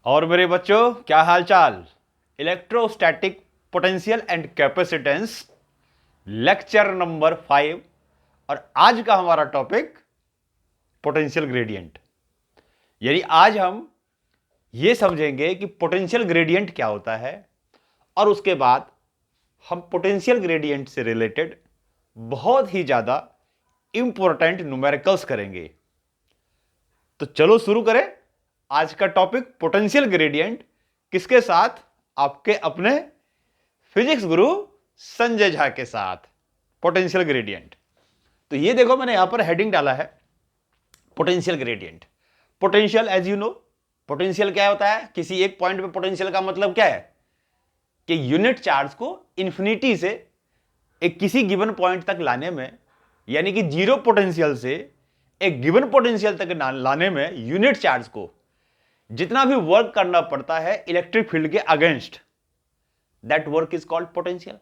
और मेरे बच्चों क्या हालचाल। Electrostatic potential and capacitance lecture number 5 और आज का हमारा टॉपिक पोटेंशियल ग्रेडियंट। यानी आज हम ये समझेंगे कि पोटेंशियल ग्रेडियंट क्या होता है और उसके बाद हम पोटेंशियल ग्रेडियंट से रिलेटेड बहुत ही ज्यादा इंपॉर्टेंट न्यूमेरिकल्स करेंगे। तो चलो शुरू करें आज का टॉपिक पोटेंशियल ग्रेडियंट किसके साथ? आपके अपने फिजिक्स गुरु संजय झा के साथ। पोटेंशियल ग्रेडियंट, तो ये देखो मैंने यहां पर हेडिंग डाला है potential gradient. Potential as you know, potential क्या होता है? किसी एक पॉइंट पे पोटेंशियल का मतलब क्या है कि यूनिट चार्ज को इंफिनिटी से एक किसी गिवन पॉइंट तक लाने में, यानी कि जीरो पोटेंशियल से एक गिवन पोटेंशियल तक लाने में यूनिट चार्ज को जितना भी वर्क करना पड़ता है इलेक्ट्रिक फील्ड के against, that work is called potential.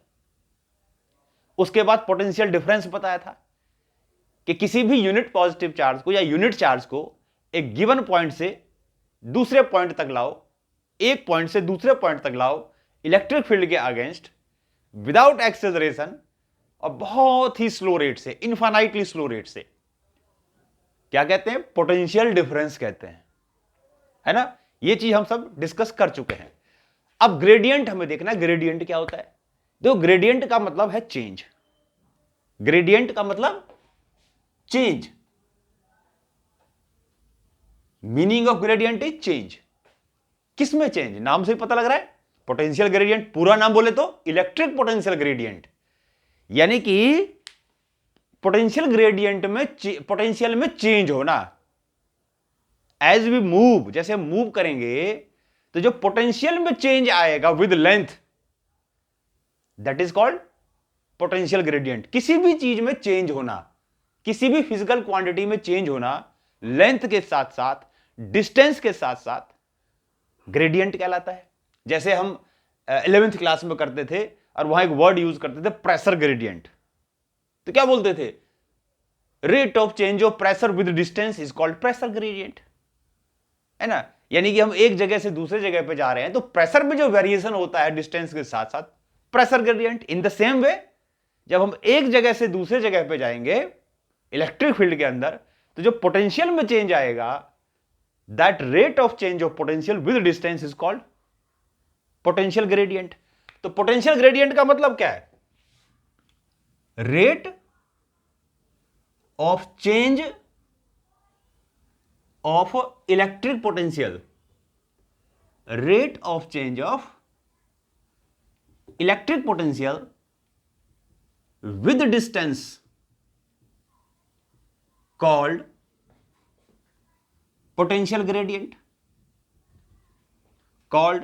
उसके बाद पोटेंशियल डिफरेंस बताया था कि किसी भी यूनिट पॉजिटिव चार्ज को या यूनिट चार्ज को एक गिवन पॉइंट से दूसरे पॉइंट तक लाओ, एक पॉइंट से दूसरे पॉइंट तक लाओ इलेक्ट्रिक फील्ड के अगेंस्ट विदाउट एक्सेलरेशन और बहुत ही स्लो रेट से, इनफाइनाइटली स्लो रेट से, क्या कहते हैं? पोटेंशियल डिफरेंस कहते हैं, है ना। ये चीज हम सब डिस्कस कर चुके हैं। अब ग्रेडियंट हमें देखना है, ग्रेडियंट क्या होता है। देखो ग्रेडियंट का मतलब है चेंज। ग्रेडियंट का मतलब change. Meaning of gradient is change. किसमें चेंज? नाम से ही पता लग रहा है। पोटेंशियल ग्रेडियंट, पूरा नाम बोले तो इलेक्ट्रिक पोटेंशियल ग्रेडियंट, यानी कि पोटेंशियल ग्रेडियंट में पोटेंशियल में चेंज होना। एज वी मूव, जैसे मूव करेंगे तो जो पोटेंशियल में चेंज आएगा with length, that is called potential gradient. किसी भी चीज में चेंज होना, किसी भी फिजिकल क्वांटिटी में चेंज होना लेंथ के साथ साथ, डिस्टेंस के साथ साथ, ग्रेडियंट कहलाता है। जैसे हम 11th क्लास में करते थे और वहां एक वर्ड यूज करते थे प्रेशर ग्रेडियंट। तो क्या बोलते थे? Rate of change of pressure with distance is called pressure gradient, है ना। यानी कि हम एक जगह से दूसरे जगह पे जा रहे हैं तो प्रेशर में जो वेरिएशन होता है डिस्टेंस के साथ साथ, pressure gradient. In the same way जब हम एक जगह से दूसरे जगह पे जाएंगे इलेक्ट्रिक फील्ड के अंदर, तो जो पोटेंशियल में चेंज आएगा, that rate of change of potential with distance is called potential gradient. तो पोटेंशियल ग्रेडियंट का मतलब क्या है? Rate of change of electric potential, rate of change of electric potential with distance called potential gradient, called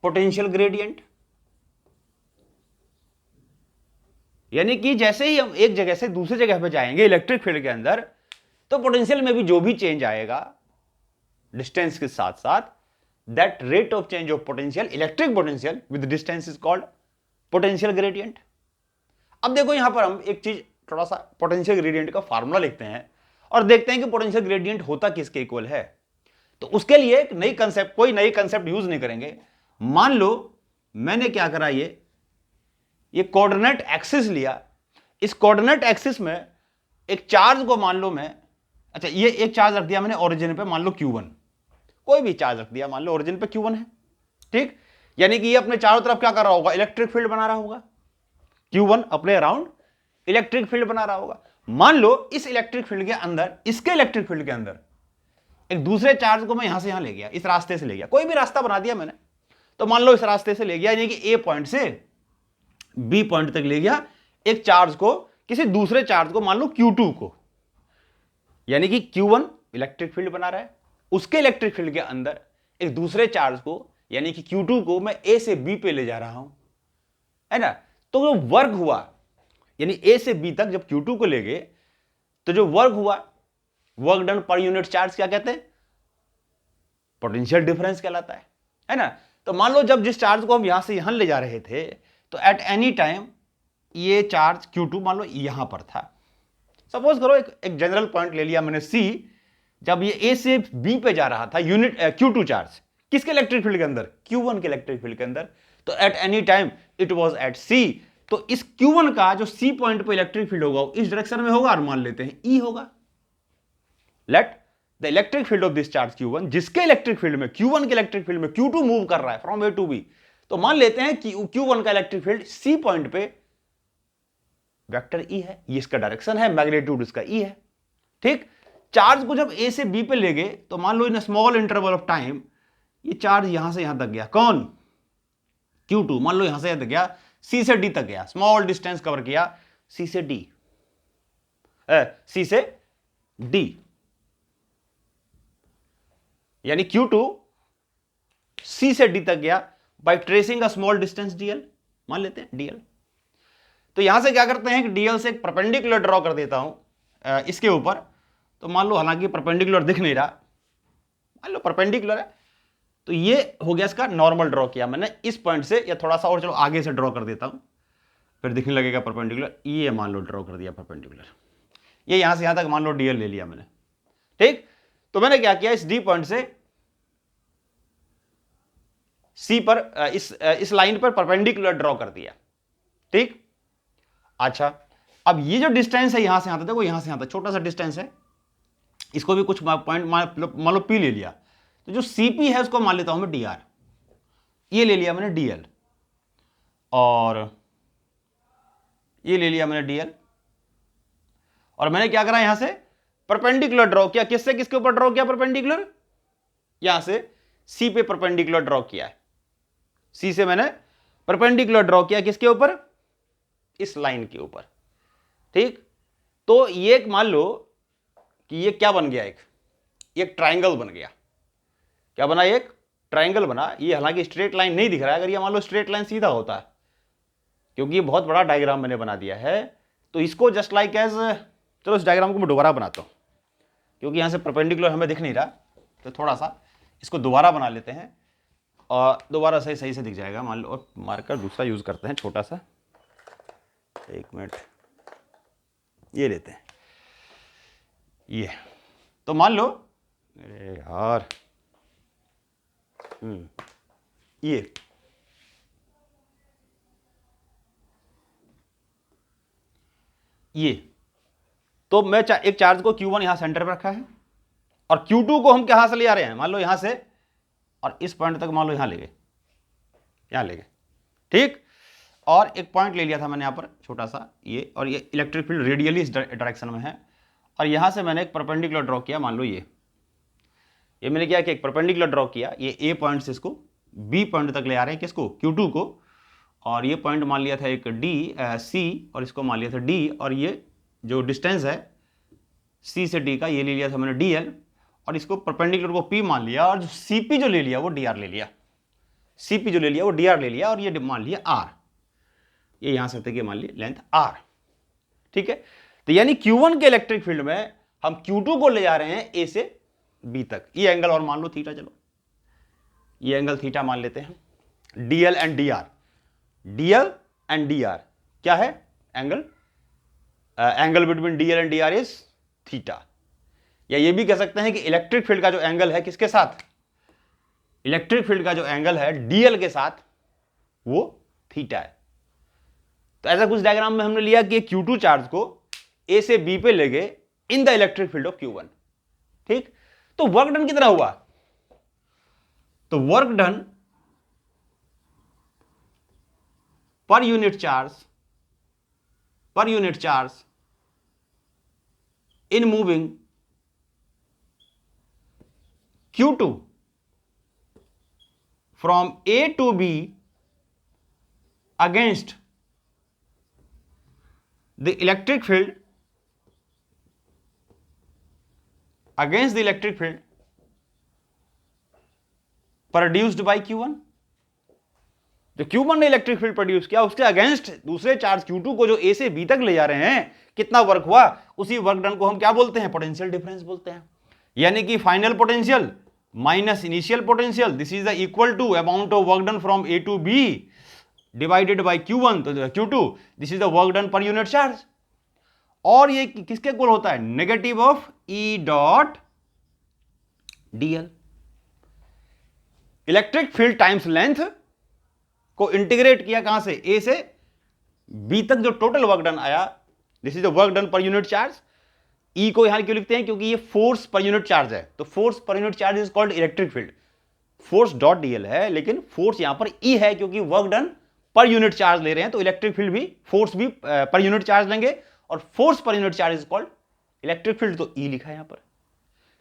potential gradient. यानी कि जैसे ही हम एक जगह से दूसरी जगह पे जाएंगे इलेक्ट्रिक फील्ड के अंदर, तो पोटेंशियल में भी जो भी चेंज आएगा डिस्टेंस के साथ साथ, that rate of change of potential, electric potential with distance is called potential gradient. अब देखो यहां पर हम एक चीज, थोड़ा सा पोटेंशियल ग्रेडियंट का फार्मूला लिखते हैं और देखते हैं कि पोटेंशियल ग्रेडियंट होता किसके इक्वल है। तो उसके लिए एक नई कंसेप्ट, कोई नई कंसेप्ट यूज नहीं करेंगे। मान लो मैंने क्या करा, ये कोऑर्डिनेट एक्सिस लिया। इस कोऑर्डिनेट एक्सिस में एक चार्ज को मान लो मैं, अच्छा ये एक चार्ज रख दिया मैंने ओरिजिन पे, मान लो Q1, कोई भी चार्ज रख दिया, मान लो ओरिजिन पे Q1 है, ठीक। यानी कि ये अपने चारों तरफ क्या कर रहा होगा? इलेक्ट्रिक फील्ड बना रहा होगा। Q1 अपने अराउंड इलेक्ट्रिक फील्ड बना रहा होगा। मान लो इस इलेक्ट्रिक फील्ड के अंदर, इसके इलेक्ट्रिक फील्ड के अंदर एक दूसरे चार्ज को मैं यहां से यहां ले गया, इस रास्ते से ले गया, कोई भी रास्ता बना दिया मैंने। तो मान लो इस रास्ते से ले गया, यानी कि A पॉइंट से B पॉइंट तक ले गया एक चार्ज को, किसी दूसरे चार्ज को, मान लो Q2 को। यानी कि Q1 इलेक्ट्रिक फील्ड बना रहा है, उसके इलेक्ट्रिक फील्ड के अंदर एक दूसरे चार्ज को, यानी कि Q2 को मैं A से B पे ले जा रहा हूं, है ना। तो जो वर्क हुआ, यानी A से B तक जब Q2 को ले गए, तो जो वर्क हुआ, work done per unit charge, क्या कहते हैं? पोटेंशियल डिफरेंस कहलाता है ना। तो मान लो जब जिस चार्ज को हम यहां से यहां ले जा रहे थे, तो एट एनी टाइम ये चार्ज Q2 मान लो यहां पर था। सपोज करो एक जनरल पॉइंट ले लिया मैंने C, जब ये A से B पे जा रहा था यूनिट Q2 चार्ज, किसके इलेक्ट्रिक फील्ड के अंदर? Q1 के इलेक्ट्रिक फील्ड के अंदर। तो at any time it was at C। तो इस Q1 का जो C पॉइंट पे इलेक्ट्रिक फील्ड होगा इस डायरेक्शन में होगा और मान लेते हैं E होगा। Late the electric field of this charge Q1, जिसके इलेक्ट्रिक फील्ड में Q1 के इलेक्ट्रिक फील्ड में Q2 मूव कर रहा है फ्रॉम A टू B, तो मान लेते हैं कि Q1 का इलेक्ट्रिक फील्ड C पॉइंट पे वेक्टर E है, ये इसका डायरेक्शन है, मैग्नीट्यूड इसका E है। ठीक, चार्ज को जब A से B पे ले गए तो मान लो in small interval of time ये चार्ज यहां से यहां तक गया। कौन? Q2 मान लो यहां से यहां तक गया, C से D तक गया, स्मॉल डिस्टेंस कवर किया, C से D, C से D, यानी Q2 C से D तक गया by tracing a small distance DL, मान लेते हैं DL। तो यहां से क्या करते हैं कि DL से एक परपेंडिकुलर ड्रॉ कर देता हूं इसके ऊपर। तो मान लो हालांकि परपेंडिकुलर दिख नहीं रहा, मान लो परपेंडिकुलर है, तो ये हो गया इसका नॉर्मल ड्रॉ किया मैंने इस पॉइंट से, या थोड़ा सा और चलो आगे से ड्रॉ कर देता हूं फिर दिखने लगेगा परपेंडिकुलर। ये मान लो ड्रॉ कर दिया परपेंडिकुलर, ये यहां से यहां तक मान लो DL ले लिया मैंने। ठीक, तो मैंने क्या किया, इस D पॉइंट से C पर इस लाइन पर परपेंडिकुलर ड्रॉ कर दिया। ठीक, अच्छा अब ये जो डिस्टेंस है यहां से यहां तक, देखो यहां से यहां तक छोटा सा डिस्टेंस है, इसको भी कुछ पॉइंट मान लो P ले लिया, तो जो CP है उसको मान लेता हूं मैं DR, ये ले लिया मैंने DL, और ये ले लिया मैंने DL, और मैंने क्या करा यहां से परपेंडिकुलर ड्रॉ किया। किससे किसके ऊपर ड्रॉ किया परपेंडिकुलर? यहां से C पे परपेंडिकुलर ड्रॉ किया है, C से मैंने परपेंडिकुलर ड्रॉ किया किसके ऊपर? इस लाइन के ऊपर। ठीक, तो ये मान लो कि ये क्या बन गया, एक ट्राइंगल बन गया। क्या बना? एक ट्राइंगल बना। ये हालांकि स्ट्रेट लाइन नहीं दिख रहा है, अगर ये मान लो स्ट्रेट लाइन सीधा होता है, क्योंकि ये बहुत बड़ा डायग्राम मैंने बना दिया है, तो इसको जस्ट लाइक एज, चलो इस डायग्राम को मैं दोबारा बनाता हूं, क्योंकि यहां से परपेंडिकुलर हमें दिख नहीं रहा, तो थोड़ा सा इसको दोबारा बना लेते हैं और दोबारा सही से दिख जाएगा। मान लो, और मार्कर दूसरा यूज करते हैं छोटा सा, एक मिनट, ये लेते हैं ये। तो मान लो, अरे यार, ये तो मैं एक चार्ज को Q1 यहां सेंटर पे रखा है, और Q2 को हम कहां से ले आ रहे हैं, मान लो यहां से, और इस पॉइंट तक मान लो यहां ले गए, यहां ले गए। ठीक, और एक पॉइंट ले लिया था मैंने यहां पर छोटा सा ये, और ये इलेक्ट्रिक फील्ड रेडियली इस डायरेक्शन में है, और यहां से मैंने एक परपेंडिकुलर ड्रॉ किया। मान लो ये मैंने क्या कि एक परपेंडिकुलर ड्रॉ किया, ये A पॉइंट से इसको B पॉइंट तक ले आ रहे हैं, किसको? Q2 को, और ये पॉइंट मान लिया था एक C, और इसको मान लिया था D, और ये जो डिस्टेंस है C से D का ये ले लिया था मैंने DL, और इसको परपेंडिकुलर को P मान लिया, और जो CP जो ले लिया वो DR ले लिया, CP जो ले लिया वो DR ले लिया, और ये मान लिया R, ये यहां से तक ये मान लिया लेंथ R। ठीक है, तो यानी Q1 के इलेक्ट्रिक फील्ड में हम Q2 को ले जा रहे हैं A से B तक। ये एंगल और मान लो थीटा, चलो ये एंगल थीटा मान लेते हैं। DL and DR, DL and DR क्या है? Angle, angle between DL and DR is theta. या ये भी कह सकते हैं कि इलेक्ट्रिक फील्ड का जो एंगल है किसके साथ? इलेक्ट्रिक फील्ड का जो एंगल है DL के साथ वो थीटा है। तो ऐसा कुछ डायग्राम में हमने लिया कि Q2 चार्ज को A से B पे ले गए इन the electric field of Q1। ठीक, तो वर्क डन कितना हुआ? तो work done per unit charge in moving Q2 from A to B against the electric field produced by Q1। जो Q1 ने इलेक्ट्रिक फील्ड प्रोड्यूस किया उसके अगेंस्ट दूसरे चार्ज Q2 को जो A से B तक ले जा रहे हैं, कितना वर्क हुआ, उसी वर्क डन को हम क्या बोलते हैं? पोटेंशियल डिफरेंस बोलते हैं। यानी कि final potential minus initial potential, this is the equal to amount of work done from A to B divided by Q1 तो Q2, this is the work done per unit charge. और ये किसके equal होता है? Negative of E dot DL। Electric field times length को integrate किया कहां से, ए से बी तक, जो टोटल वर्क डन आया, this is the work done per unit charge. E को यहां क्यों लिखते हैं, क्योंकि ये फोर्स पर यूनिट चार्ज है, तो फोर्स पर unit charge is called electric field. Force dot DL है, लेकिन फोर्स यहां पर ई है, क्योंकि work done per unit charge ले रहे हैं, तो इलेक्ट्रिक फील्ड भी, फोर्स भी पर यूनिट चार्ज लेंगे, और फोर्स पर unit charge is called electric field, तो ई लिखा है यहां पर,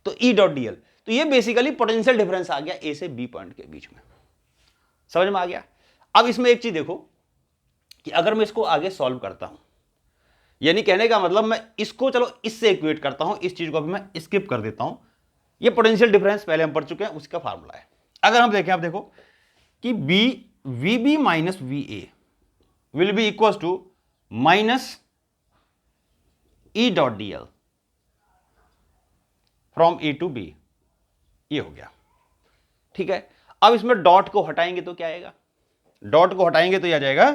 तो ई डॉट डीएल। तो ये बेसिकली पोटेंशियल डिफरेंस आ गया ए से बी पॉइंट के बीच में, समझ में आ गया। अब इसमें एक चीज देखो कि अगर मैं इसको आगे सॉल्व करता हूं, यानी कहने का मतलब मैं इसको चलो इससे इक्वेट करता हूं, इस चीज को अभी मैं स्किप कर देता हूं, ये पोटेंशियल डिफरेंस पहले हम पढ़ चुके हैं, उसका फार्मूला है। अगर हम देखें, आप देखो कि B V B minus we A will be equal to minus E dot D L from A to B, ये हो गया, ठीक है। अब इसमें डॉट को हटाएंगे तो क्या आएगा, डॉट को हटाएंगे तो यह आ जाएगा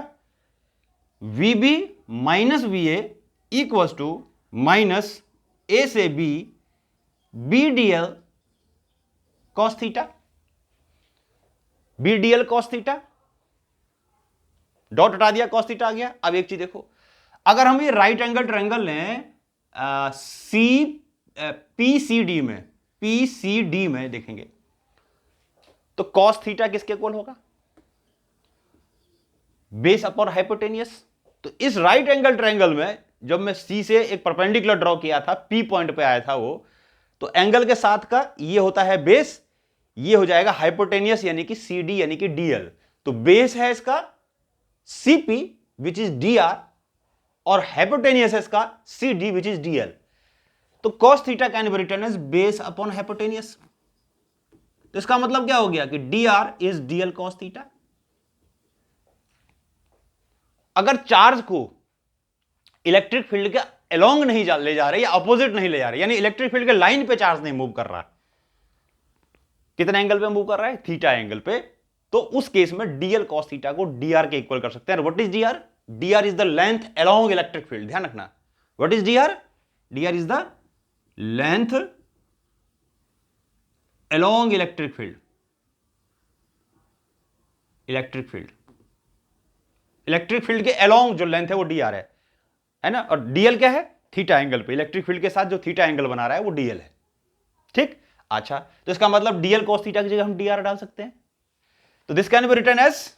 v B minus V A equal to minus a से b b d l cos theta, b d l cos theta, dot हटा दिया, कॉस थीटा आ गया। अब एक चीज देखो, अगर हम ये राइट एंगल ट्रायंगल लें सी पीसीडी में, पीसीडी में देखेंगे तो कॉस थीटा किसके इक्वल होगा, बेस अपॉन हाइपोटेनियस। तो इस राइट एंगल ट्रायंगल में जब मैं सी से एक परपेंडिकुलर ड्रॉ किया था, पी पॉइंट पे आया था वो, तो एंगल के साथ का ये होता है बेस, ये हो जाएगा हाइपोटेनियस यानी कि सी डी यानी कि डीएल। तो बेस है इसका CP which is D R, और हाइपोटेनियस है इसका C D which is DL. तो cos theta can be written as base upon hypotenuse. तो इसका मतलब क्या हो गया कि D R is DL cos theta. अगर चार्ज को इलेक्ट्रिक फील्ड के अलोंग नहीं ले जा रहे या अपोजिट नहीं ले जा रहे, यानी इलेक्ट्रिक फील्ड के लाइन पे चार्ज नहीं मूव कर रहा, कितने एंगल पे मूव कर रहा है, थीटा एंगल पे, तो उस केस में डीएल cos थीटा को डीआर के इक्वल कर सकते हैं। What is DR, DR is the length along electric field, ध्यान रखना। What is DR, DR is the length along electric field, electric field, electric field के अलोंग जो लेंथ है वो डीआर है ना, और डीएल क्या है, थीटा एंगल पे, इलेक्ट्रिक फील्ड के साथ जो थीटा एंगल बना रहा है वो डीएल है, ठीक। अच्छा, तो इसका मतलब डीएल cos थीटा की जगह हम डीआर डाल सकते हैं। तो this can be written as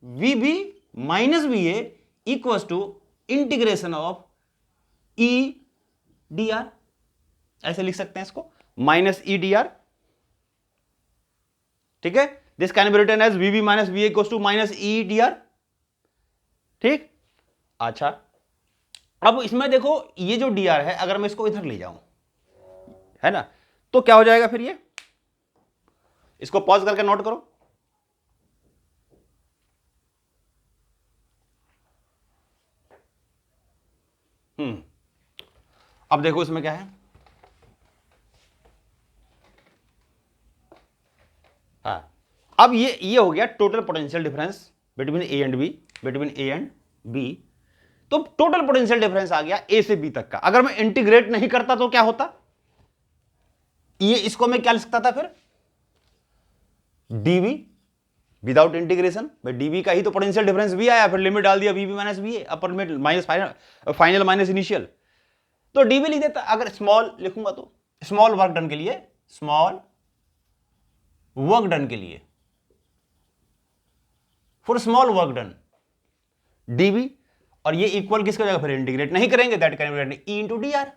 V B minus V A equal to integration of E D R, ऐसे लिख सकते हैं इसको, माइनस ई डी आर, ठीक है। This can be written as V B minus V A equal to minus E D R, ठीक। अच्छा, अब इसमें देखो ये जो डी आर है, अगर मैं इसको इधर ले जाऊं, है ना, तो क्या हो जाएगा फिर, ये इसको पॉज करके नोट करो। अब देखो इसमें क्या है, हाँ, अब ये हो गया total potential difference between A and B, between A and B. तो टोटल पोटेंशियल डिफरेंस आ गया ए से बी तक का। अगर मैं इंटीग्रेट नहीं करता तो क्या होता, ये इसको मैं क्या लिख सकता था फिर, डीवी विदाउट इंटीग्रेशन, भाई डीवी का ही तो पोटेंशियल डिफरेंस भी आया, फिर लिमिट डाल दिया V B minus we A, upper limit minus final minus initial, तो डीवी लिख देता। अगर स्मॉल लिखूंगा तो स्मॉल वर्क डन के लिए, स्मॉल वर्क डन के लिए, for small work done DV, और ये इक्वल किसकी जगह फिर इंटीग्रेट नहीं करेंगे, that can be E into D R,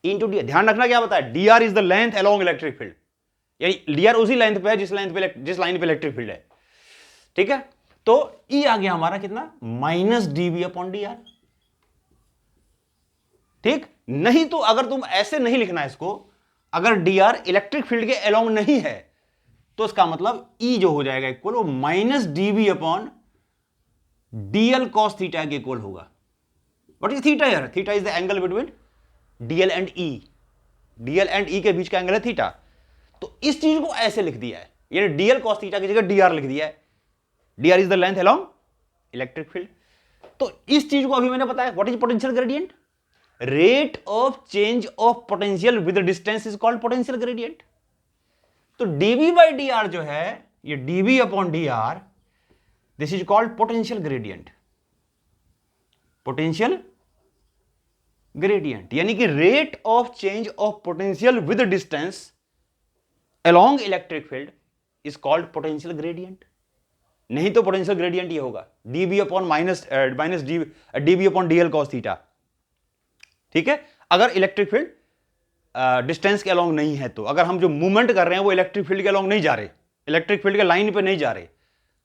E into D R. ध्यान रखना क्या बताया, D R is the length along electric field, यानी डी आर उसी लेंथ पे है जिस लाइन पे इलेक्ट्रिक फील्ड है, ठीक है। तो ई आ गया हमारा कितना, minus DV upon D R, ठीक। नहीं तो अगर तुम ऐसे नहीं लिखना इसको, अगर डी आर इलेक्ट्रिक फील्ड के अलोंग नहीं है, तो इसका मतलब ई जो हो जाएगा इक्वल, वो minus DV upon d l cos theta के इक्वल होगा। व्हाट इज थीटा यार, theta is the angle between d l and e, d l and e के बीच का एंगल है थीटा। तो इस चीज को ऐसे लिख दिया है, यानी डीएल cos थीटा की जगह डीआर लिख दिया है, DR is the length along electric field. तो इस चीज को अभी मैंने बताया, what is potential gradient, rate of change of potential with distance is called potential gradient. तो dv बाई डी आर जो है, ये dv upon D R, this is called potential gradient. Potential gradient यानी कि rate of change of potential with distance along electric field is called potential gradient. नहीं तो potential gradient ये होगा dv upon minus dv upon dl cos theta. ठीक है, अगर electric field distance के अलोंग नहीं है, तो अगर हम जो मूवमेंट कर रहे हैं वो इलेक्ट्रिक फील्ड के अलोंग नहीं जा रहे, इलेक्ट्रिक फील्ड के लाइन पे नहीं जा रहे,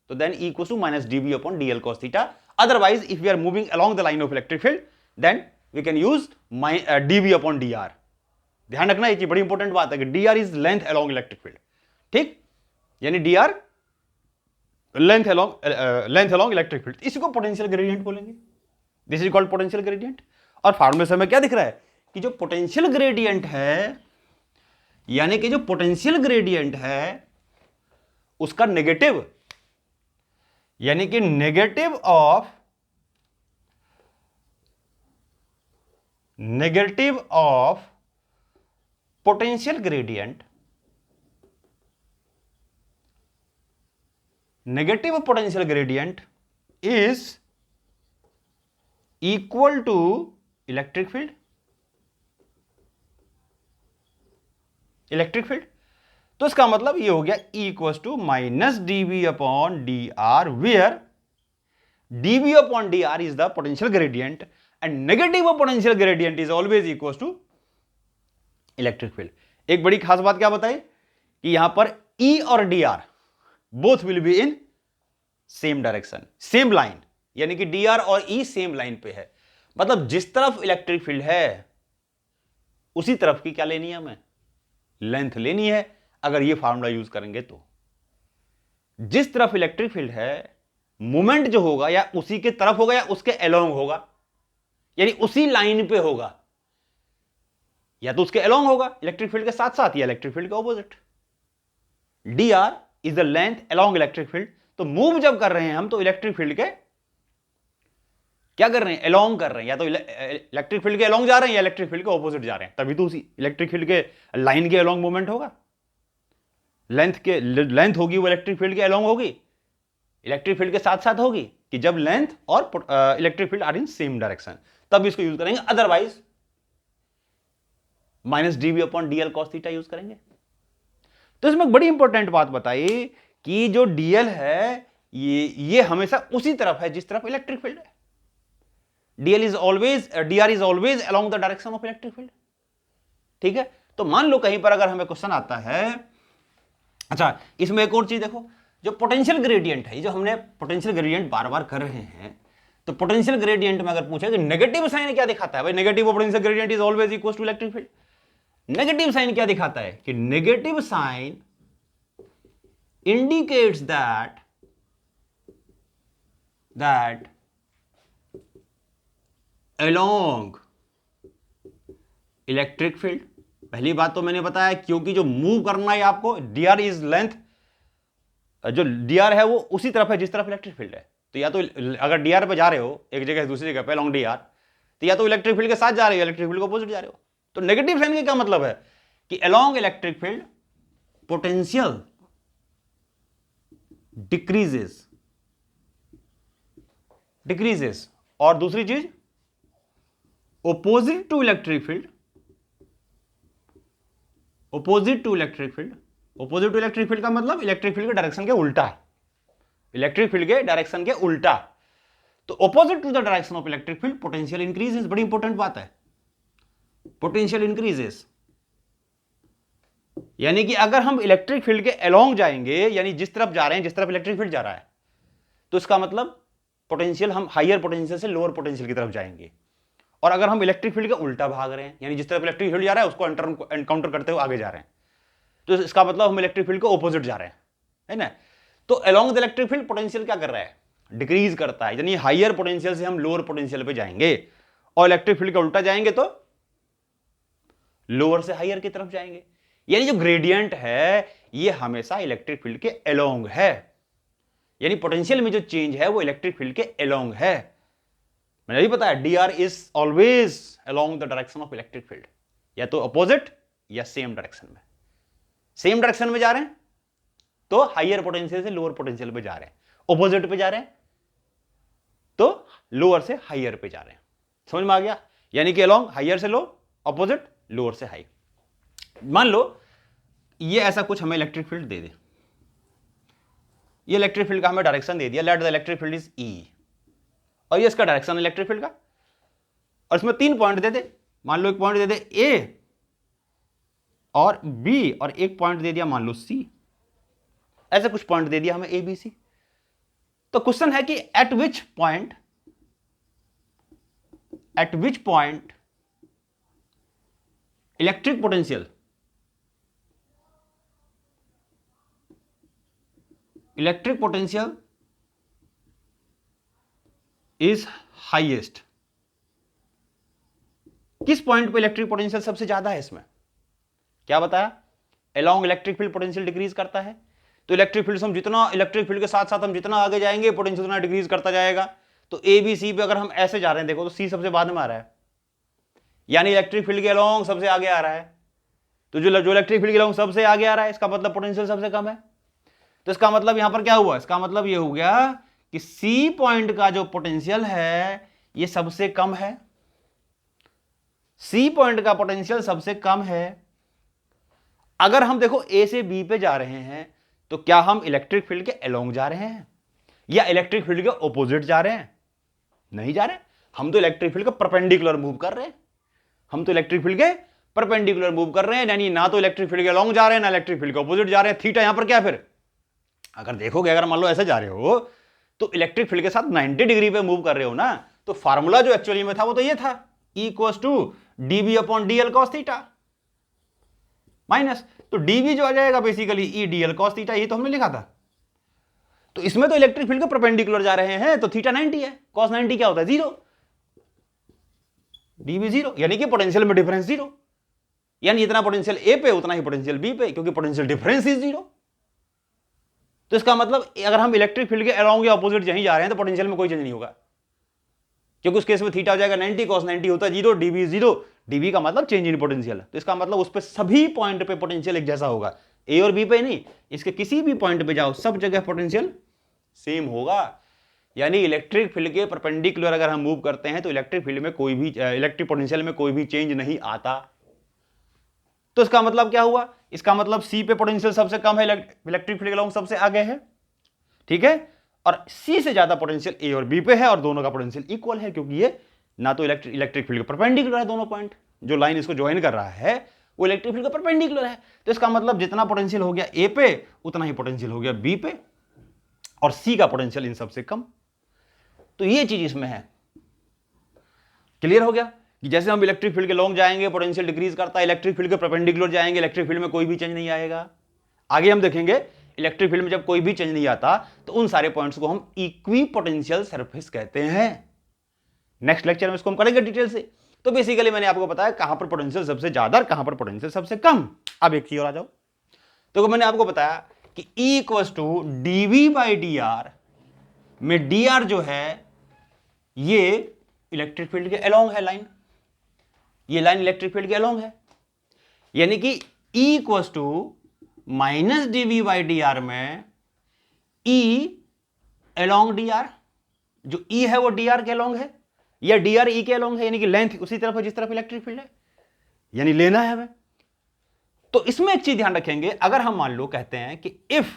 तो then E equal to minus dv upon dl cos theta. Otherwise if we are moving along the line of electric field then we can use dv upon dr। ध्यान रखना, ये बड़ी इंपॉर्टेंट बात है कि dr is length along electric field. ठीक, यानी dr length along electric field, इसी को पोटेंशियल ग्रेडियंट बोलेंगे। This is called potential gradient. और फार्मूले से हमें क्या दिख रहा है कि जो पोटेंशियल ग्रेडियंट है, यानी कि जो पोटेंशियल ग्रेडियंट है उसका नेगेटिव, यानी कि negative of potential gradient, negative of potential gradient is equal to electric field। Electric field, तो इसका मतलब ये हो गया E equal to minus dv upon D R, where dv upon D R is the potential gradient and negative of potential gradient is always equal to electric field. एक बड़ी खास बात क्या बताई कि यहां पर E और D R both will be in same direction, same line, यानी कि डी आर और ई सेम लाइन पे है। मतलब जिस तरफ इलेक्ट्रिक फील्ड है उसी तरफ की क्या लेनी है हमें, लेंथ लेनी है। अगर ये फार्मूला यूज करेंगे तो जिस तरफ इलेक्ट्रिक फील्ड है मोमेंट जो होगा या उसी के तरफ होगा या उसके अलोंग होगा, यानी उसी लाइन पे होगा, या तो उसके अलोंग होगा इलेक्ट्रिक फील्ड के साथ साथ, या इलेक्ट्रिक फील्ड के opposite. D R is the length along electric field. तो मूव जब कर रहे हैं हम तो इलेक्ट्रिक फील्ड के क्या कर रहे हैं, अलोंग कर रहे हैं, या तो इलेक्ट्रिक फील्ड के अलोंग जा रहे हैं या इलेक्ट्रिक फील्ड के ऑपोजिट जा रहे हैं, तभी तो उसी इलेक्ट्रिक फील्ड के लाइन के अलोंग मूवमेंट होगा। लेंथ होगी वो इलेक्ट्रिक फील्ड के अलोंग होगी, इलेक्ट्रिक फील्ड के साथ साथ होगी, कि जब लेंथ और electric field are in same direction तब इसको यूज करेंगे, otherwise minus dv upon dl cos theta use करेंगे। तो इसमें एक बड़ी इंपॉर्टेंट बात बताई कि जो dl है ये हमेशा उसी तरफ है जिस तरफ इलेक्ट्रिक फील्ड है। dr is always along the direction of electric field. ठीक है, तो मान लो कहीं पर अगर हमें क्वेश्चन आता है, अच्छा इसमें एक और चीज देखो, जो पोटेंशियल ग्रेडियंट है, जो हमने पोटेंशियल ग्रेडियंट बार बार कर रहे हैं, तो पोटेंशियल ग्रेडियंट में अगर पूछे कि नेगेटिव साइन क्या दिखाता है, भाई negative potential gradient is always equal to electric field. Negative sign क्या दिखाता है कि negative sign indicates that along electric field. पहली बात तो मैंने बताया क्योंकि जो मूव करना है आपको, dr इज लेंथ, जो dr है वो उसी तरफ है जिस तरफ इलेक्ट्रिक फील्ड है। तो या तो अगर dr पे जा रहे हो एक जगह से दूसरी जगह पे अलोंग dr, तो या तो इलेक्ट्रिक फील्ड के साथ जा रहे हो, इलेक्ट्रिक फील्ड के अपोजिट जा रहे हो। तो नेगेटिव साइन का क्या मतलब है कि along electric field potential decreases, और दूसरी चीज opposite to electric field, opposite to electric field का मतलब इलेक्ट्रिक फील्ड के डायरेक्शन के उल्टा, इलेक्ट्रिक फील्ड के डायरेक्शन के उल्टा। तो opposite to the direction of electric field potential increases. बड़ी इंपॉर्टेंट बात है, पोटेंशियल इंक्रीजेस, यानी कि अगर हम इलेक्ट्रिक फील्ड के अलोंग जाएंगे, यानी जिस तरफ जा रहे हैं, जिस तरफ इलेक्ट्रिक फील्ड जा रहा है, तो इसका मतलब पोटेंशियल, हम हायर पोटेंशियल से लोअर पोटेंशियल की तरफ जाएंगे। और अगर हम इलेक्ट्रिक फील्ड के उल्टा भाग रहे हैं, यानी जिस तरफ इलेक्ट्रिक फील्ड जा रहा है उसको एनकाउंटर करते हुए आगे जा रहे हैं, तो इसका मतलब हम इलेक्ट्रिक फील्ड के ऑपोजिट जा रहे हैं, है ना। तो along the electric field potential क्या कर रहा है, डिक्रीज करता है, यानी हायर पोटेंशियल से हम लोअर पोटेंशियल पे जाएंगे, और इलेक्ट्रिक फील्ड के उल्टा जाएंगे तो लोअर से हायर की तरफ जाएंगे। यानी जो ग्रेडियंट है ये हमेशा इलेक्ट्रिक फील्ड के अलोंग है, यानी पोटेंशियल में जो चेंज है वो इलेक्ट्रिक फील्ड के अलोंग है। मैंने भी बताया dr is always along the direction of electric field, या तो अपोजिट या सेम डायरेक्शन में, सेम डायरेक्शन में जा रहे हैं तो हायर पोटेंशियल से लोअर पोटेंशियल पे जा रहे हैं, ऑपोजिट पे जा रहे हैं तो लोअर से हायर पे जा रहे हैं। समझ में आ गया? यानी कि अलोंग हायर से लो, ऑपोजिट लोअर से हाई। मान लो ये ऐसा कुछ हमें इलेक्ट्रिक फील्ड दे दे, ये इलेक्ट्रिक फील्ड का हमें डायरेक्शन दे दिया, let the electric field is e, और ये इसका डायरेक्शन इलेक्ट्रिक फील्ड का, और इसमें 3 पॉइंट दे दे। मान लो एक पॉइंट दे दे ए और बी, और एक पॉइंट दे दिया मान लो सी, ऐसे कुछ पॉइंट दे दिया हमें ए बी सी। तो क्वेश्चन है कि at which point electric potential is highest. किस पॉइंट पे इलेक्ट्रिक पोटेंशियल सबसे ज्यादा है? इसमें क्या बताया? Along electric field potential decrease करता है, तो इलेक्ट्रिक फील्ड हम जितना इलेक्ट्रिक फील्ड के साथ साथ हम जितना आगे जाएंगे पोटेंशियल उतना डिक्रीज करता जाएगा। तो ए बी सी पे अगर हम ऐसे जा रहे हैं, देखो तो सी सबसे बाद में आ रहा है, यानी इलेक्ट्रिक फील्ड के अलोंग सबसे आगे आ रहा है। तो जो इलेक्ट्रिक फील्ड के अलोंग सबसे आगे आ रहा है, इसका मतलब पोटेंशियल सबसे कम है। तो इसका मतलब यहां पर क्या हुआ? इसका मतलब ये हो गया कि सी पॉइंट का जो पोटेंशियल है ये सबसे कम है, सी पॉइंट का पोटेंशियल सबसे कम है। अगर हम देखो ए से बी पे जा रहे हैं तो क्या हम इलेक्ट्रिक फील्ड के अलोंग जा रहे हैं या इलेक्ट्रिक फील्ड के ऑपोजिट जा रहे हैं? नहीं जा रहे, हम तो इलेक्ट्रिक फील्ड के परपेंडिकुलर मूव कर रहे हैं, हम तो इलेक्ट्रिक फील्ड के परपेंडिकुलर मूव कर रहे हैं, यानी ना तो इलेक्ट्रिक फील्ड के अलोंग जा रहे हैं ना इलेक्ट्रिक फील्ड के ऑपोजिट जा रहे हैं। थीटा यहां पर क्या? फिर अगर देखोगे, अगर मान लो ऐसे जा रहे हो तो इलेक्ट्रिक फील्ड के साथ 90 डिग्री पे मूव कर रहे हो ना, तो फार्मूला जो एक्चुअली में था वो तो ये था, E equals to dB upon dl cos theta minus, तो dB जो आ जाएगा basically E dl cos theta, ये तो हमने लिखा था। तो इसमें तो इलेक्ट्रिक फील्ड के परपेंडिकुलर जा रहे हैं, तो थीटा 90 है, cos 90 क्या होता है? 0, dB 0, यानी कि पोटेंशियल में डिफरेंस 0, यानी इतना पोटेंशियल ए पे उतना ही पोटेंशियल बी पे, क्योंकि पोटेंशियल डिफरेंस इज 0। तो इसका मतलब अगर हम इलेक्ट्रिक फील्ड के अलोंग या ऑपोजिट यहीं जा रहे हैं तो पोटेंशियल में कोई चेंज नहीं होगा, क्योंकि उस केस में थीटा हो जाएगा 90, cos 90 होता है 0, dB 0, dB का मतलब चेंज इन पोटेंशियल। तो इसका मतलब उस पे सभी पॉइंट पे पोटेंशियल एक जैसा होगा, ए और बी पे नहीं, इसके किसी भी पॉइंट पे जाओ सब जगह पोटेंशियल सेम होगा। यानी इलेक्ट्रिक फील्ड के परपेंडिकुलर अगर हम मूव करते हैं तो इलेक्ट्रिक फील्ड में कोई भी इलेक्ट्रिक पोटेंशियल में कोई भी चेंज नहीं आता। तो इसका मतलब क्या हुआ? इसका मतलब सी पे पोटेंशियल सबसे कम है, इलेक्ट्रिक फील्ड के अलोंग सबसे आगे है, ठीक है, और सी से ज्यादा पोटेंशियल ए और बी पे है, और दोनों का पोटेंशियल इक्वल है, क्योंकि ये ना तो इलेक्ट्रिक फील्ड के परपेंडिकुलर है, दोनों पॉइंट जो लाइन इसको ज्वाइन कर रहा है वो इलेक्ट्रिक फील्ड का परपेंडिकुलर है। तो इसका मतलब जितना पोटेंशियल हो गया ए पे उतना ही पोटेंशियल हो गया बी पे, और सी का पोटेंशियल इन सबसे कम। तो ये चीज इसमें है। क्लियर हो गया कि जैसे हम इलेक्ट्रिक फील्ड के लॉन्ग जाएंगे पोटेंशियल डिक्रीज करता है, इलेक्ट्रिक फील्ड के परपेंडिकुलर जाएंगे इलेक्ट्रिक फील्ड में कोई भी चेंज नहीं आएगा। आगे हम देखेंगे इलेक्ट्रिक फील्ड में जब कोई भी चेंज नहीं आता तो उन सारे पॉइंट्स को हम इक्विपोटेंशियल सरफेस कहते हैं। नेक्स्ट लेक्चर में इसको हम करेंगे डिटेल से। तो बेसिकली मैंने आपको बताया कहां पर पोटेंशियल सबसे ज्यादा और कहां पर पोटेंशियल सबसे कम। अब एक चीज और आ जाओ, तो मैंने आपको बताया कि E इक्वल्स टू dV/dr में dr जो है ये इलेक्ट्रिक फील्ड के अलोंग है लाइन, ये लाइन इलेक्ट्रिक फील्ड के अलोंग है, यानी कि E equals to minus dV/dr में E अलोंग dr, जो E है वो dr के अलोंग है या dr E के अलोंग है, यानी कि लेंथ उसी तरफ है जिस तरफ इलेक्ट्रिक फील्ड है, यानी लेना है हमें। तो इसमें एक चीज ध्यान रखेंगे, अगर हम मान लो कहते हैं कि if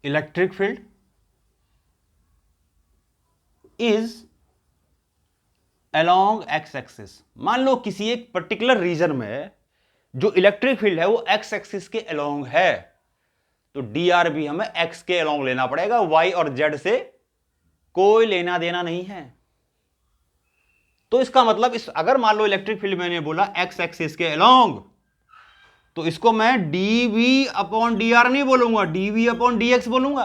electric field is along x axis, मान लो किसी एक पर्टिकुलर रीजन में जो इलेक्ट्रिक फील्ड है वो एक्स एक्सिस के अलोंग है, तो dr भी हमें x के अलोंग लेना पड़ेगा, y और z से कोई लेना देना नहीं है। तो इसका मतलब अगर मान लो इलेक्ट्रिक फील्ड मैंने बोला x एक्सिस के अलोंग, तो इसको मैं dV/dr नहीं बोलूंगा, dV/dx बोलूंगा,